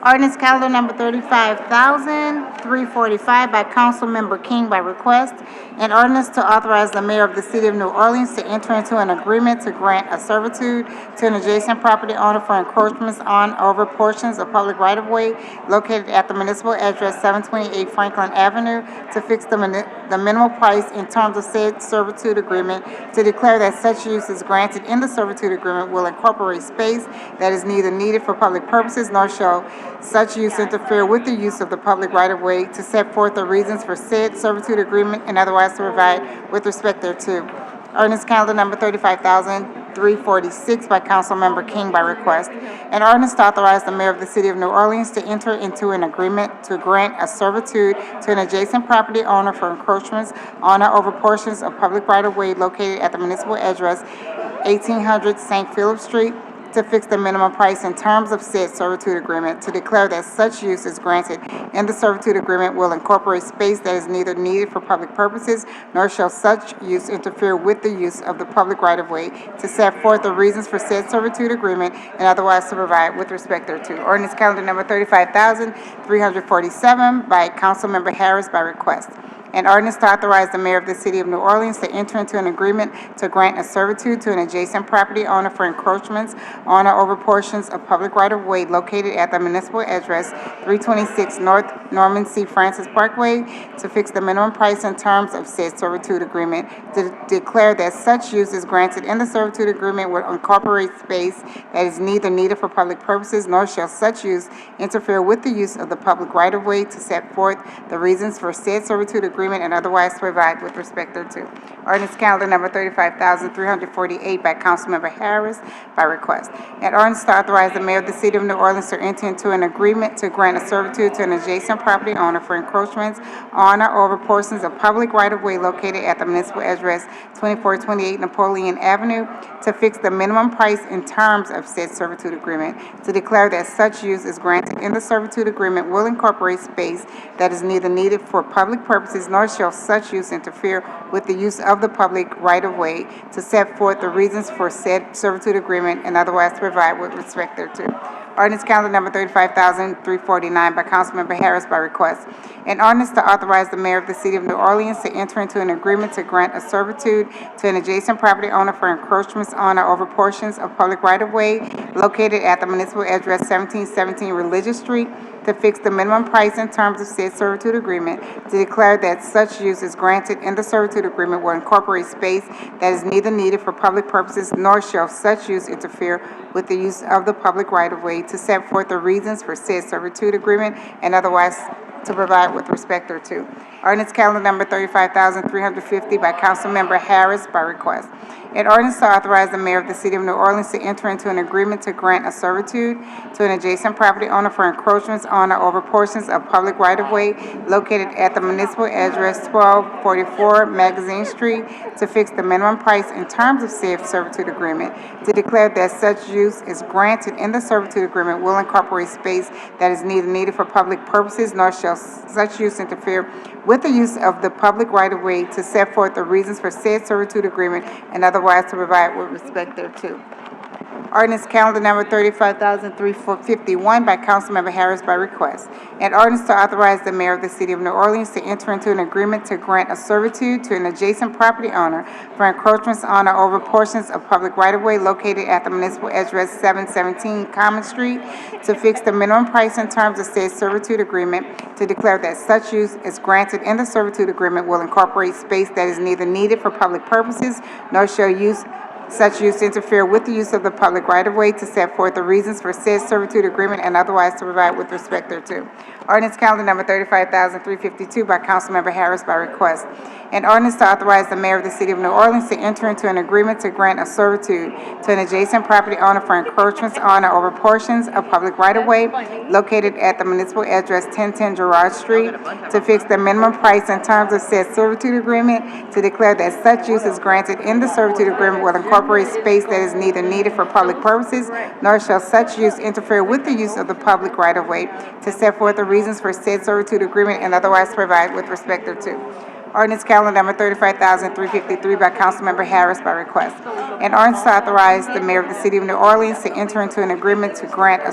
Ordinance calendar number 35,345 by Councilmember King by request. An ordinance to authorize the mayor of the city of New Orleans to enter into an agreement to grant a servitude to an adjacent property owner for encroachments on or over portions of public right-of-way located at the municipal address 728 Franklin Avenue to fix the minimal price in terms of said servitude agreement, to declare that such use is granted in the servitude agreement will incorporate space that is neither needed for public purposes nor shall such use interfere with the use of the public right-of-way, to set forth the reasons for said servitude agreement and otherwise to provide with respect thereto. Ordinance calendar number 35,346 by Councilmember King by request. An ordinance to authorize the mayor of the city of New Orleans to enter into an agreement to grant a servitude to an adjacent property owner for encroachments on or over portions of public right-of-way located at the municipal address 1800 St. Philip Street, to fix the minimum price in terms of said servitude agreement, to declare that such use is granted in the servitude agreement will incorporate space that is neither needed for public purposes, nor shall such use interfere with the use of the public right-of-way, to set forth the reasons for said servitude agreement and otherwise to provide with respect thereto. Ordinance calendar number 35,347 by Councilmember Harris by request. An ordinance to authorize the mayor of the city of New Orleans to enter into an agreement to grant a servitude to an adjacent property owner for encroachments on or over portions of public right-of-way located at the municipal address 326 North Norman C. Francis Parkway, to fix the minimum price in terms of said servitude agreement, to declare that such use is granted in the servitude agreement will incorporate space that is neither needed for public purposes nor shall such use interfere with the use of the public right-of-way, to set forth the reasons for said servitude agreement and otherwise to provide with respect thereto. Ordinance calendar number 35,348 by Councilmember Harris by request. An ordinance to authorize the mayor of the city of New Orleans to enter into an agreement to grant a servitude to an adjacent property owner for encroachments on or over portions of public right-of-way located at the municipal address 2428 Napoleon Avenue, to fix the minimum price in terms of said servitude agreement, to declare that such use is granted in the servitude agreement will incorporate space that is neither needed for public purposes nor shall such use interfere with the use of the public right-of-way, to set forth the reasons for said servitude agreement and otherwise to provide with respect thereto. Ordinance calendar number 35,349 by Councilmember Harris by request. An ordinance to authorize the mayor of the city of New Orleans to enter into an agreement to grant a servitude to an adjacent property owner for encroachments on or over portions of public right-of-way located at the municipal address 1717 Religious Street, to fix the minimum price in terms of said servitude agreement, to declare that such use is granted in the servitude agreement will incorporate space that is neither needed for public purposes nor shall such use interfere with the use of the public right-of-way, to set forth the reasons for said servitude agreement and otherwise to provide with respect thereto. Ordinance calendar number 35,350 by Councilmember Harris by request. An ordinance to authorize the mayor of the city of New Orleans to enter into an agreement to grant a servitude to an adjacent property owner for encroachments on or over portions of public right-of-way located at the municipal address 1244 Magazine Street, to fix the minimum price in terms of said servitude agreement, to declare that such use is granted in the servitude agreement will incorporate space that is neither needed for public purposes nor shall such use interfere with the use of the public right-of-way, to set forth the reasons for said servitude agreement and otherwise to provide with respect thereto. Ordinance calendar number 35,351 by Councilmember Harris by request. An ordinance to authorize the mayor of the city of New Orleans to enter into an agreement to grant a servitude to an adjacent property owner for encroachments on or over portions of public right-of-way located at the municipal address 717 Common Street, to fix the minimum price in terms of said servitude agreement, to declare that such use is granted in the servitude agreement will incorporate space that is neither needed for public purposes nor shall such use interfere with the use of the public right-of-way, to set forth the reasons for said servitude agreement and otherwise to provide with respect thereto. Ordinance calendar number 35,352 by Councilmember Harris by request. An ordinance to authorize the mayor of the city of New Orleans to enter into an agreement to grant a servitude to an adjacent property owner for encroachments on or over portions of public right-of-way located at the municipal address 1010 Gerard Street, to fix the minimum price and terms of said servitude agreement, to declare that such use is granted in the servitude agreement will incorporate space that is neither needed for public purposes, nor shall such use interfere with the use of the public right-of-way, to set forth the reasons for said servitude agreement and otherwise provide with respect thereto. Ordinance calendar number 35,353 by Councilmember Harris by request. An ordinance to authorize the mayor of the city of New Orleans to enter into an agreement to grant a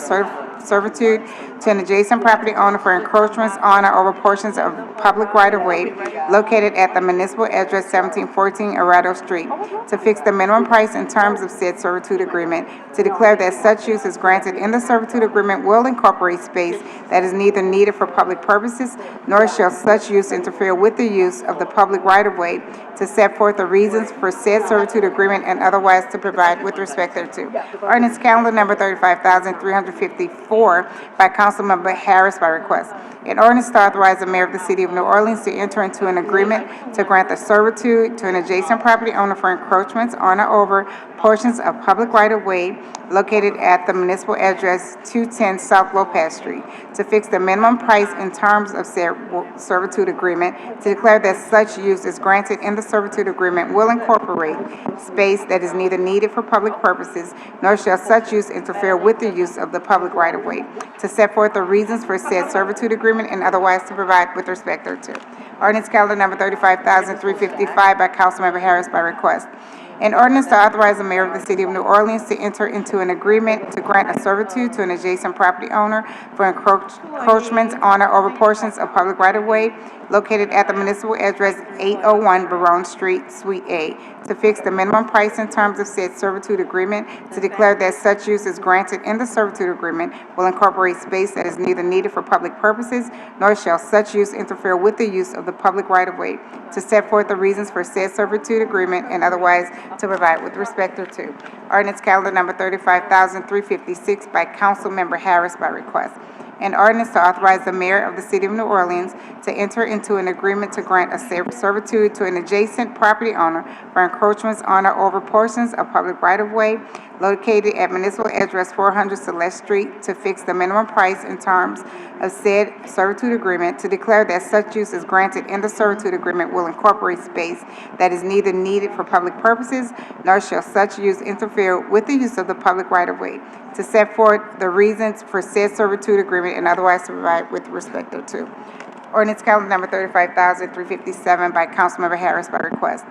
servitude to an adjacent property owner for encroachments on or over portions of public right-of-way located at the municipal address 1714 Arado Street, to fix the minimum price and terms of said servitude agreement, to declare that such use is granted in the servitude agreement will incorporate space that is neither needed for public purposes, nor shall such use interfere with the use of the public right-of-way, to set forth the reasons for said servitude agreement and otherwise to provide with respect thereto. Ordinance calendar number 35,354 by Councilmember Harris by request. An ordinance to authorize the mayor of the city of New Orleans to enter into an agreement to grant the servitude to an adjacent property owner for encroachments on or over portions of public right-of-way located at the municipal address 210 South Lopez Street, to fix the minimum price and terms of said servitude agreement, to declare that such use is granted in the servitude agreement will incorporate space that is neither needed for public purposes, nor shall such use interfere with the use of the public right-of-way, to set forth the reasons for said servitude agreement and otherwise to provide with respect thereto. Ordinance calendar number 35,355 by Councilmember Harris by request. An ordinance to authorize the mayor of the city of New Orleans to enter into an agreement to grant a servitude to an adjacent property owner for encroachments on or over portions of public right-of-way located at the municipal address 801 Baronne Street, Suite A, to fix the minimum price and terms of said servitude agreement, to declare that such use is granted in the servitude agreement will incorporate space that is neither needed for public purposes, nor shall such use interfere with the use of the public right-of-way, to set forth the reasons for said servitude agreement and otherwise to provide with respect thereto. Ordinance calendar number 35,356 by Councilmember Harris by request. An ordinance to authorize the mayor of the city of New Orleans to enter into an agreement to grant a servitude to an adjacent property owner for encroachments on or over portions of public right-of-way located at municipal address 400 Celeste Street, to fix the minimum price and terms of said servitude agreement, to declare that such use is granted in the servitude agreement will incorporate space that is neither needed for public purposes, nor shall such use interfere with the use of the public right-of-way, to set forth the reasons for said servitude agreement and otherwise to provide with respect thereto. Ordinance calendar number 35,357 by Councilmember Harris by request.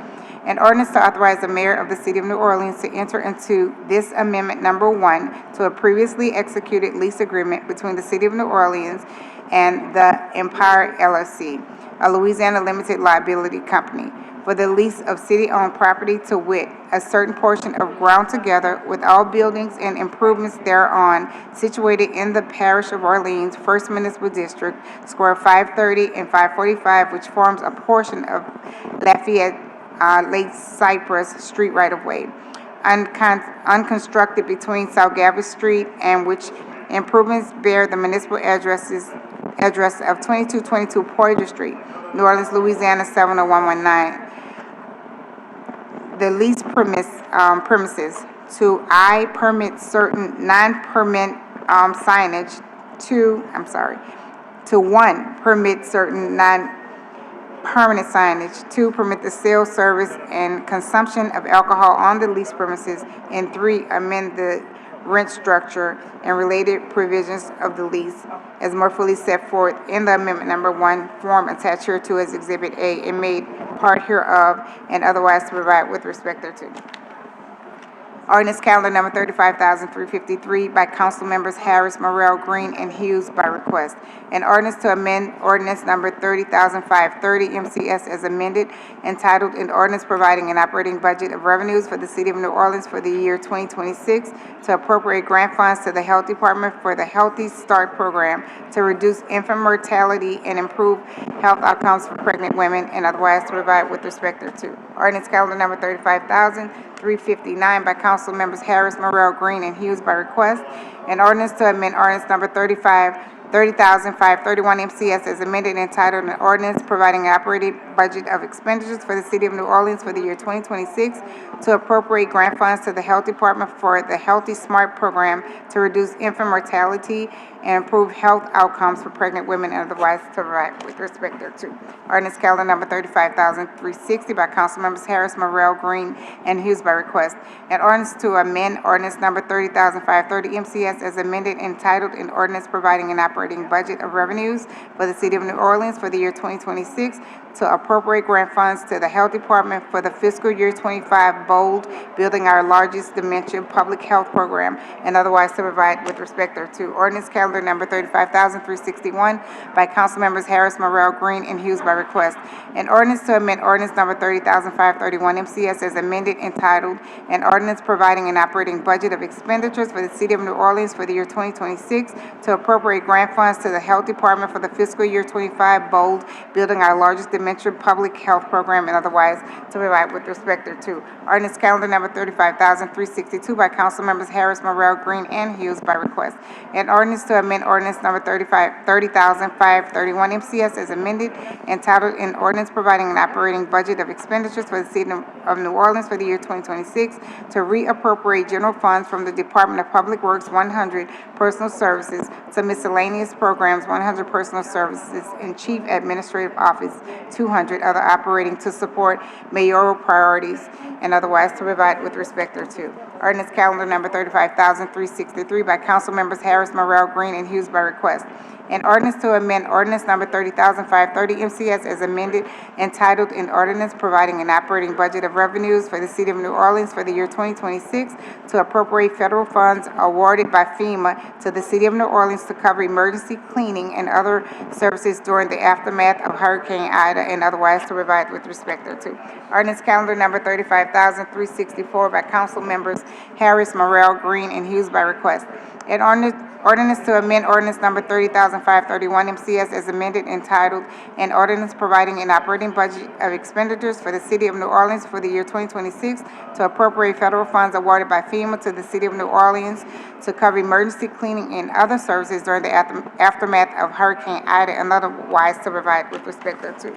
An ordinance to authorize the mayor of the city of New Orleans to enter into this amendment number 1 to a previously executed lease agreement between the city of New Orleans and the Empire LLC, a Louisiana limited liability company, for the lease of city-owned property, to wit, a certain portion of ground together with all buildings and improvements thereon situated in the parish of Orleans, First Municipal District, square 530 and 545, which forms a portion of Lafayette Lake Cypress Street right-of-way, unconstructed between South Gavitt Street, and which improvements bear the municipal address of 2222 Porter Street, New Orleans, Louisiana 70119. The lease premises to permit certain non-permit signage, to 1, permit certain non-permanent signage, 2, permit the sale, service, and consumption of alcohol on the lease premises, and 3, amend the rent structure and related provisions of the lease as more fully set forth in the amendment number 1 form attached hereto as Exhibit A and made part hereof, and otherwise to provide with respect thereto. Ordinance calendar number 35,353 by Council Members Harris, Morrell, Green, and Hughes by request. An ordinance to amend ordinance number 30,530 MCS as amended, entitled "An Ordinance Providing an Operating Budget of Revenues for the City of New Orleans for the Year 2026 to appropriate grant funds to the Health Department for the Healthy Start Program to reduce infant mortality and improve health outcomes for pregnant women, and otherwise to provide with respect thereto." Ordinance calendar number 35,359 by Council Members Harris, Morrell, Green, and Hughes by request. An ordinance to amend ordinance number 35 30,531 MCS as amended entitled an ordinance providing an operating budget of expenditures for the city of New Orleans for the year 2026 to appropriate grant funds to the Health Department for the Healthy Smart Program to reduce infant mortality and improve health outcomes for pregnant women and otherwise to provide with respect thereto. Ordinance calendar number 35,360 by Councilmembers Harris, Morrell, Green, and Hughes by request. An ordinance to amend ordinance number 30,530 MCS as amended entitled an ordinance providing an operating budget of revenues for the city of New Orleans for the year 2026 to appropriate grant funds to the Health Department for the fiscal year 25 bold, building our largest dementia public health program, and otherwise to provide with respect thereto. Ordinance calendar number 35,361 by Councilmembers Harris, Morrell, Green, and Hughes by request. An ordinance to amend ordinance number 30,531 MCS as amended entitled an ordinance providing an operating budget of expenditures for the city of New Orleans for the year 2026 to appropriate grant funds to the Health Department for the fiscal year 25 bold, building our largest dementia public health program, and otherwise to provide with respect thereto. Ordinance calendar number 35,362 by Councilmembers Harris, Morrell, Green, and Hughes by request. An ordinance to amend ordinance number 30,531 MCS as amended entitled an ordinance providing an operating budget of expenditures for the city of New Orleans for the year 2026 to reappropriate general funds from the Department of Public Works 100 personal services to miscellaneous programs 100 personal services and Chief Administrative Office 200 other operating to support mayoral priorities and otherwise to provide with respect thereto. Ordinance calendar number 35,363 by Councilmembers Harris, Morrell, Green, and Hughes by request. An ordinance to amend ordinance number 30,530 MCS as amended entitled an ordinance providing an operating budget of revenues for the city of New Orleans for the year 2026 to appropriate federal funds awarded by FEMA to the city of New Orleans to cover emergency cleaning and other services during the aftermath of Hurricane Ida and otherwise to provide with respect thereto. Ordinance calendar number 35,364 by Council members Harris, Morrell, Green, and Hughes by request. An ordinance to amend ordinance number 30,531 MCS as amended entitled an ordinance providing an operating budget of expenditures for the city of New Orleans for the year 2026 to appropriate federal funds awarded by FEMA to the city of New Orleans to cover emergency cleaning and other services during the aftermath of Hurricane Ida and otherwise to provide with respect thereto.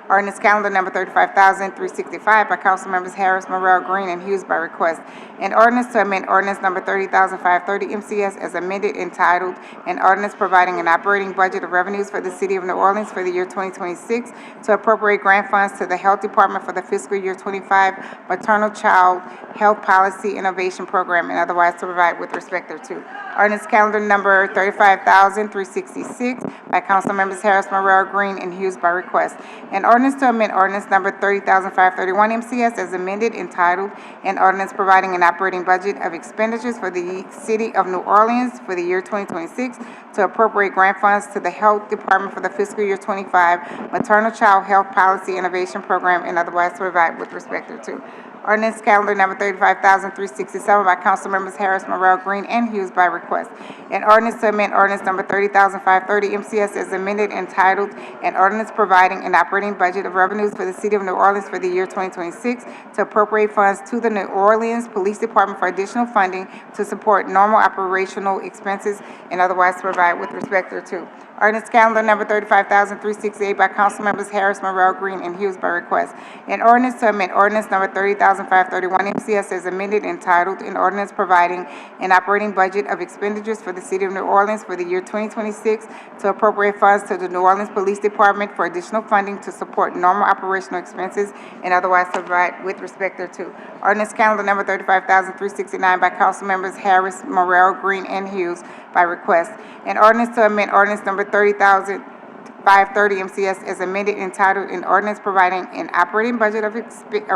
Ordinance calendar number 35,365 by Councilmembers Harris, Morrell, Green, and Hughes by request. An ordinance to amend ordinance number 30,530 MCS as amended entitled an ordinance providing an operating budget of revenues for the city of New Orleans for the year 2026 to appropriate grant funds to the Health Department for the fiscal year 25 maternal child health policy innovation program and otherwise to provide with respect thereto. Ordinance calendar number 35,366 by Councilmembers Harris, Morrell, Green, and Hughes by request. An ordinance to amend ordinance number 30,531 MCS as amended entitled an ordinance providing an operating budget of expenditures for the city of New Orleans for the year 2026 to appropriate grant funds to the Health Department for the fiscal year 25 maternal child health policy innovation program and otherwise to provide with respect thereto. Ordinance calendar number 35,367 by Councilmembers Harris, Morrell, Green, and Hughes by request. An ordinance to amend ordinance number 30,530 MCS as amended entitled an ordinance providing an operating budget of revenues for the city of New Orleans for the year 2026 to appropriate funds to the New Orleans Police Department for additional funding to support normal operational expenses and otherwise to provide with respect thereto. Ordinance calendar number 35,368 by Councilmembers Harris, Morrell, Green, and Hughes by request. An ordinance to amend ordinance number 30,531 MCS as amended entitled an ordinance providing an operating budget of expenditures for the city of New Orleans for the year 2026 to appropriate funds to the New Orleans Police Department for additional funding to support normal operational expenses and otherwise to provide with respect thereto. Ordinance calendar number 35,369 by Councilmembers Harris, Morrell, Green, and Hughes by request. An ordinance to amend ordinance number 30,530 MCS as amended entitled an ordinance providing an operating budget of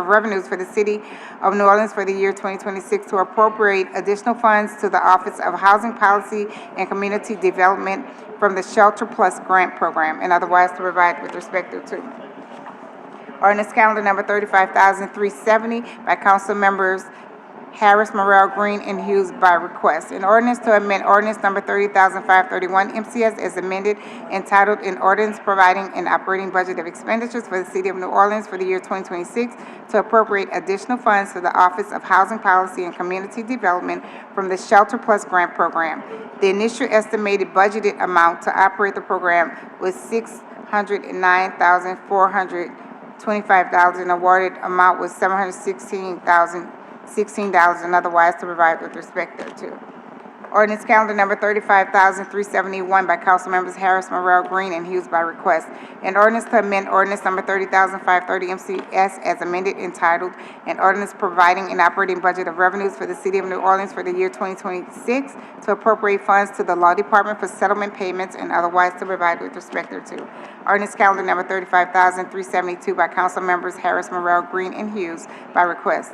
revenues for the city of New Orleans for the year 2026 to appropriate additional funds to the Office of Housing Policy and Community Development from the Shelter Plus Grant Program and otherwise to provide with respect thereto. Ordinance calendar number 35,370 by Council members Harris, Morrell, Green, and Hughes by request. An ordinance to amend ordinance number 30,531 MCS as amended, entitled an ordinance providing an operating budget of expenditures for the city of New Orleans for the year 2026 to appropriate additional funds for the Office of Housing Policy and Community Development from the Shelter Plus Grant Program. The initial estimated budgeted amount to operate the program was $609,425, and awarded amount was $716,016, and otherwise to provide with respect thereto. Ordinance calendar number 35,371 by council members Harris, Morrell, Green, and Hughes by request. An ordinance to amend ordinance number 30,530 MCS as amended, entitled an ordinance providing an operating budget of revenues for the city of New Orleans for the year 2026 to appropriate funds to the law department for settlement payments and otherwise to provide with respect thereto. Ordinance calendar number 35,372 by council members Harris, Morrell, Green, and Hughes by request.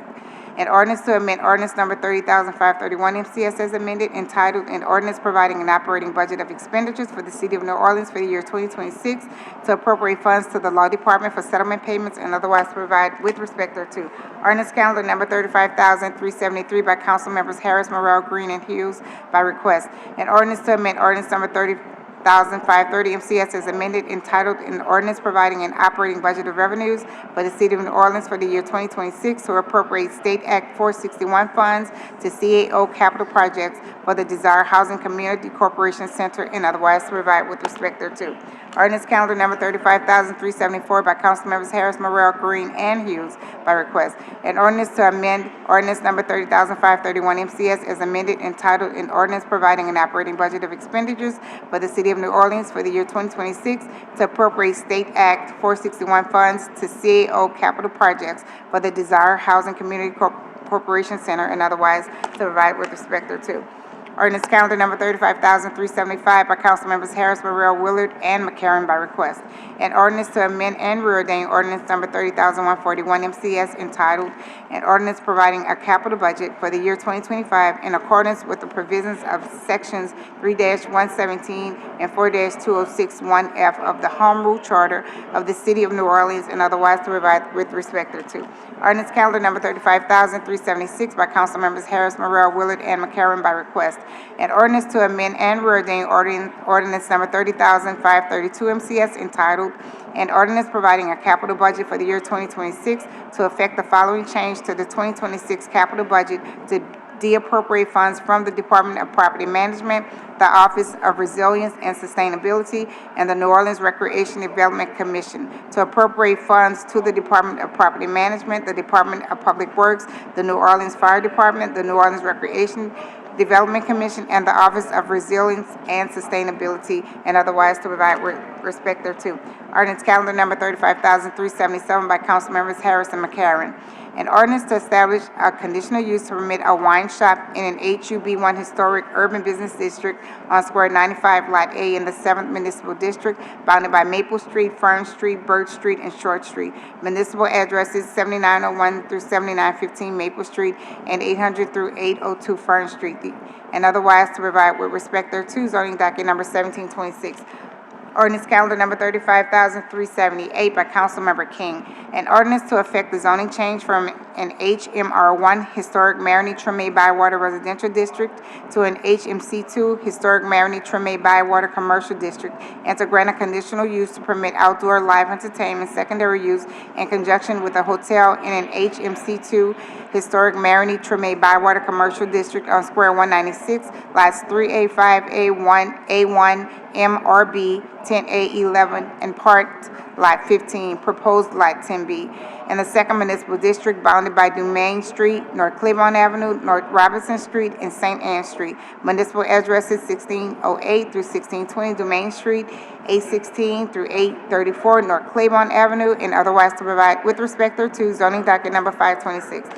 An ordinance to amend ordinance number 30,531 MCS as amended, entitled an ordinance providing an operating budget of expenditures for the city of New Orleans for the year 2026 to appropriate funds to the law department for settlement payments and otherwise to provide with respect thereto. Ordinance calendar number 35,373 by council members Harris, Morrell, Green, and Hughes by request. An ordinance to amend ordinance number 30,530 MCS as amended, entitled an ordinance providing an operating budget of revenues for the city of New Orleans for the year 2026 to appropriate State Act 461 funds to CAO capital projects for the Desire Housing Community Corporation Center and otherwise to provide with respect thereto. Ordinance calendar number 35,374 by council members Harris, Morrell, Green, and Hughes by request. An ordinance to amend ordinance number 30,531 MCS as amended, entitled an ordinance providing an operating budget of expenditures for the city of New Orleans for the year 2026 to appropriate State Act 461 funds to CAO capital projects for the Desire Housing Community Corporation Center and otherwise to provide with respect thereto. Ordinance calendar number 35,375 by council members Harris, Morrell, Willard, and McCarron by request. An ordinance to amend and reordain ordinance number 30,141 MCS entitled an ordinance providing a capital budget for the year 2025 in accordance with the provisions of sections 3-117 and 4-2061F of the Home Rule Charter of the City of New Orleans and otherwise to provide with respect thereto. Ordinance calendar number 35,376 by council members Harris, Morrell, Willard, and McCarron by request. An ordinance to amend and reordain ordinance number 30,532 MCS entitled an ordinance providing a capital budget for the year 2026 to effect the following change to the 2026 capital budget to de-appropriate funds from the Department of Property Management, the Office of Resilience and Sustainability, and the New Orleans Recreation Development Commission, to appropriate funds to the Department of Property Management, the Department of Public Works, the New Orleans Fire Department, the New Orleans Recreation Development Commission, and the Office of Resilience and Sustainability, and otherwise to provide with respect thereto. Ordinance calendar number 35,377 by council members Harris and McCarron. An ordinance to establish a conditional use to permit a wine shop in an HUB1 historic urban business district on Square 95, Lot A in the 7th Municipal District, bounded by Maple Street, Fern Street, Birch Street, and Short Street. Municipal addresses 7901 through 7915 Maple Street and 800 through 802 Fern Street, and otherwise to provide with respect thereto. Zoning docket number 1726. Ordinance calendar number 35,378 by Councilmember King. An ordinance to effect the zoning change from an HMR1 Historic Marigny Treme Bywater Residential District to an HMC2 Historic Marigny Treme Bywater Commercial District, and to grant a conditional use to permit outdoor live entertainment secondary use in conjunction with a hotel in an HMC2 Historic Marigny Treme Bywater Commercial District on Square 196, lots 3A, 5A, 1A1, MRB, 10A, 11, and Part Lot 15, proposed Lot 10B, in the 2nd Municipal District bounded by Dumaine Street, North Claiborne Avenue, North Robinson Street, and St. Anne Street. Municipal addresses 1608 through 1620 Dumaine Street, 816 through 834 North Claiborne Avenue, and otherwise to provide with respect thereto. Zoning docket number 526.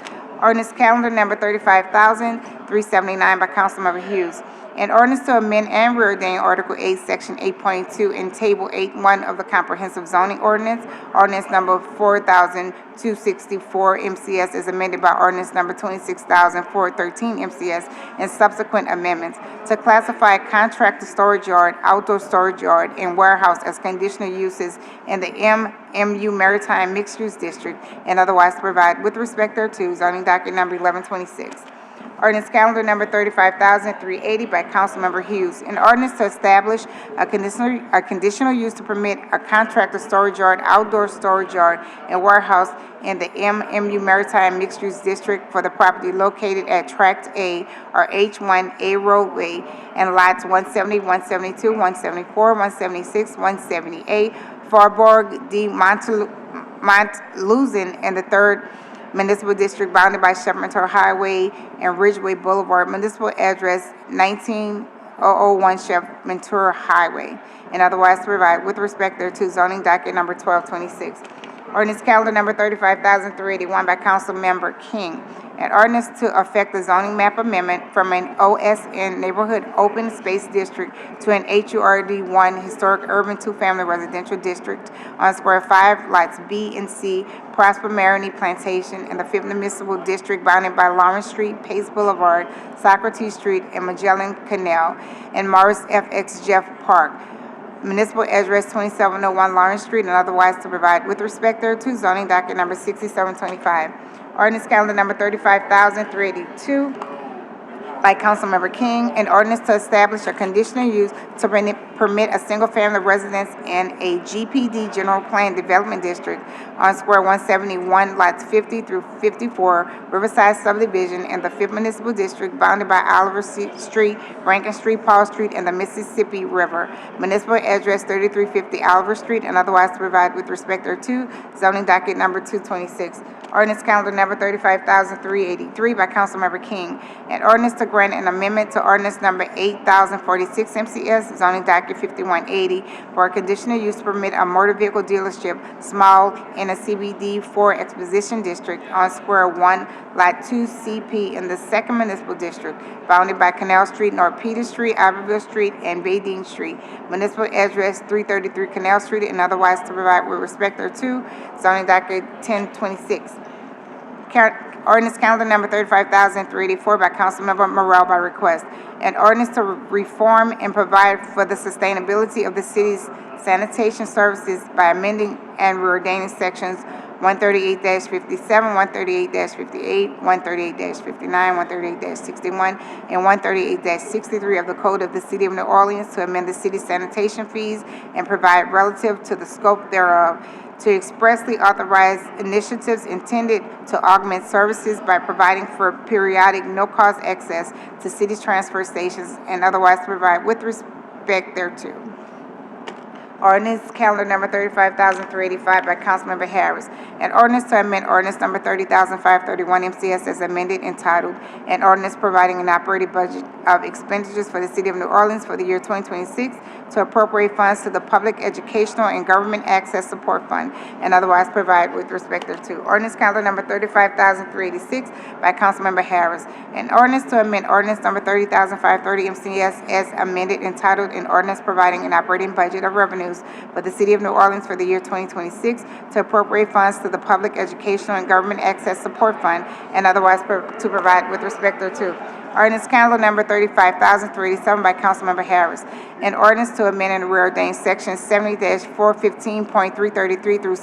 Ordinance calendar number 35,379 by Councilmember Hughes. An ordinance to amend and reordain Article 8, Section 8.2 and Table 8.1 of the Comprehensive Zoning Ordinance, ordinance number 4,264 MCS is amended by ordinance number 26,413 MCS and subsequent amendments to classify contractor storage yard, outdoor storage yard, and warehouse as conditional uses in the MU Maritime Mixed Use District and otherwise provide with respect thereto, zoning docket number 1126. Ordinance calendar number 35,380 by Councilmember Hughes. An ordinance to establish a conditional use to permit a contractor storage yard, outdoor storage yard, and warehouse in the MU Maritime Mixed Use District for the property located at Tract A or H1A roadway and lots 170, 172, 174, 176, 178, Faubourg de Montluzin, and the third municipal district bounded by Shepherdton Highway and Ridgeway Boulevard, municipal address 19001 Shepherdton Highway, and otherwise to provide with respect thereto, zoning docket number 1226. Ordinance calendar number 35,381 by Councilmember King. An ordinance to affect the zoning map amendment from an OSN Neighborhood Open Space District to an HURD1 Historic Urban Two-Family Residential District on Square 5, lots B and C, Prosper Maroney Plantation, in the 5th Municipal District bounded by Lawrence Street, Pace Boulevard, Socrates Street, and Magellan Canal, and Morris FX Jeff Park. Municipal address 2701 Lawrence Street, and otherwise to provide with respect thereto, zoning docket number 6725. Ordinance calendar number 35,382 by Councilmember King, an ordinance to establish a conditional use to permit a single-family residence in a GPD General Plan Development District on Square 171, lots 50 through 54, Riverside Subdivision in the 5th Municipal District bounded by Oliver Street, Rankin Street, Paul Street, and the Mississippi River. Municipal address 3350 Oliver Street, and otherwise to provide with respect thereto, zoning docket number 226. Ordinance calendar number 35,383 by Councilmember King. An ordinance to grant an amendment to ordinance number 8,046 MCS, zoning docket 5180, for a conditional use to permit a motor vehicle dealership, small, in a CBD 4 Exposition District on Square 1, Lot 2 CP in the 2nd Municipal District, bounded by Canal Street, North Peter Street, Iberville Street, and Badine Street. Municipal address 333 Canal Street, and otherwise to provide with respect thereto, zoning docket 1026. Ordinance calendar number 35,384 by Councilmember Morrell by request. An ordinance to reform and provide for the sustainability of the city's sanitation services by amending and reordaining sections 138-57, 138-58, 138-59, 138-61, and 138-63 of the Code of the City of New Orleans to amend the city's sanitation fees and provide relative to the scope thereof, to expressly authorize initiatives intended to augment services by providing for periodic no-cost access to city's transfer stations and otherwise to provide with respect thereto. Ordinance calendar number 35,385 by Councilmember Harris. An ordinance to amend ordinance number 30,531 MCS as amended entitled, an ordinance providing an operating budget of expenditures for the City of New Orleans for the year 2026 to appropriate funds to the Public Educational and Government Access Support Fund and otherwise provide with respect thereto. Ordinance calendar number 35,386 by Councilmember Harris. An ordinance to amend ordinance number 30,530 MCS as amended entitled, an ordinance providing an operating budget of revenue for the City of New Orleans for the year 2026 to appropriate funds to the Public Educational and Government Access Support Fund and otherwise to provide with respect thereto. Ordinance calendar number 35,387 by Councilmember Harris. An ordinance to amend and reordain sections 70-415.333 through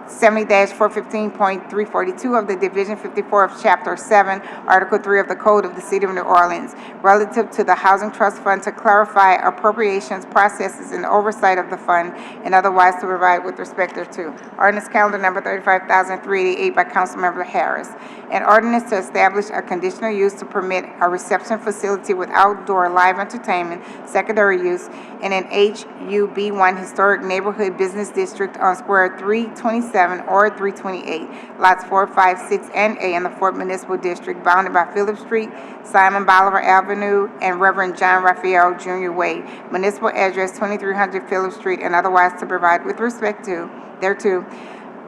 70-415.342 of the Division 54 of Chapter 7, Article 3 of the Code of the City of New Orleans, relative to the Housing Trust Fund to clarify appropriations, processes, and oversight of the fund, and otherwise to provide with respect thereto. Ordinance calendar number 35,388 by Councilmember Harris. An ordinance to establish a conditional use to permit a reception facility with outdoor live entertainment, secondary use, in an HUB1 Historic Neighborhood Business District on Square 327 or 328, lots 4, 5, 6, and A in the 4th Municipal District, bounded by Phillip Street, Simon Bolivar Avenue, and Reverend John Raphael Jr. Way. Municipal address 2300 Phillip Street, and otherwise to provide with respect to thereto,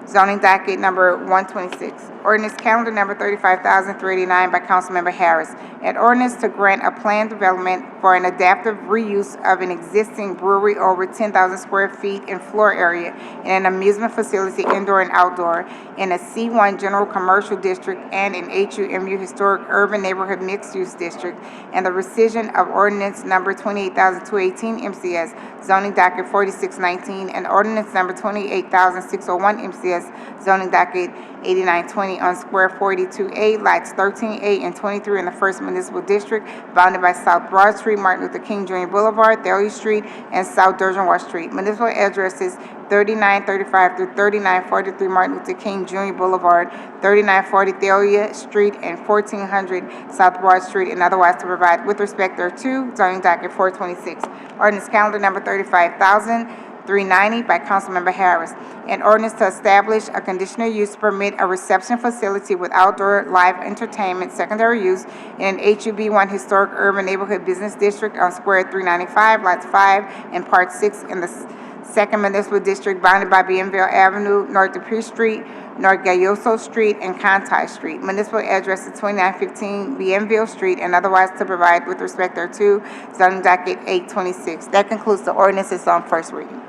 zoning docket number 126. Ordinance calendar number 35,389 by Councilmember Harris. An ordinance to grant a planned development for an adaptive reuse of an existing brewery over 10,000 square feet in floor area in an amusement facility indoor and outdoor in a C1 general commercial district and an HUMU historic urban neighborhood mixed-use district, and the rescission of ordinance number 28,218 MCS, zoning docket 4619, and ordinance number 28,601 MCS, zoning docket 8920 on square 42A, lots 13A and 23 in the First Municipal District, bounded by South Broad Street, Martin Luther King Jr. Boulevard, Thalia Street, and South Durgeon Street. Municipal addresses 3935 through 3943 Martin Luther King Jr. Boulevard, 3940 Thalia Street, and 1400 South Broad Street, and otherwise to provide with respect thereto, zoning docket 426. Ordinance calendar number 35,390 by Councilmember Harris. An ordinance to establish a conditional use to permit a reception facility with outdoor live entertainment secondary use in an HUB1 historic urban neighborhood business district on square 395, lots 5 and part 6 in the Second Municipal District, bounded by Bienville Avenue, North Dupree Street, North Gayoso Street, and Conti Street. Municipal address is 2915 Bienville Street, and otherwise to provide with respect thereto, zoning docket 826. That concludes the ordinances on first reading.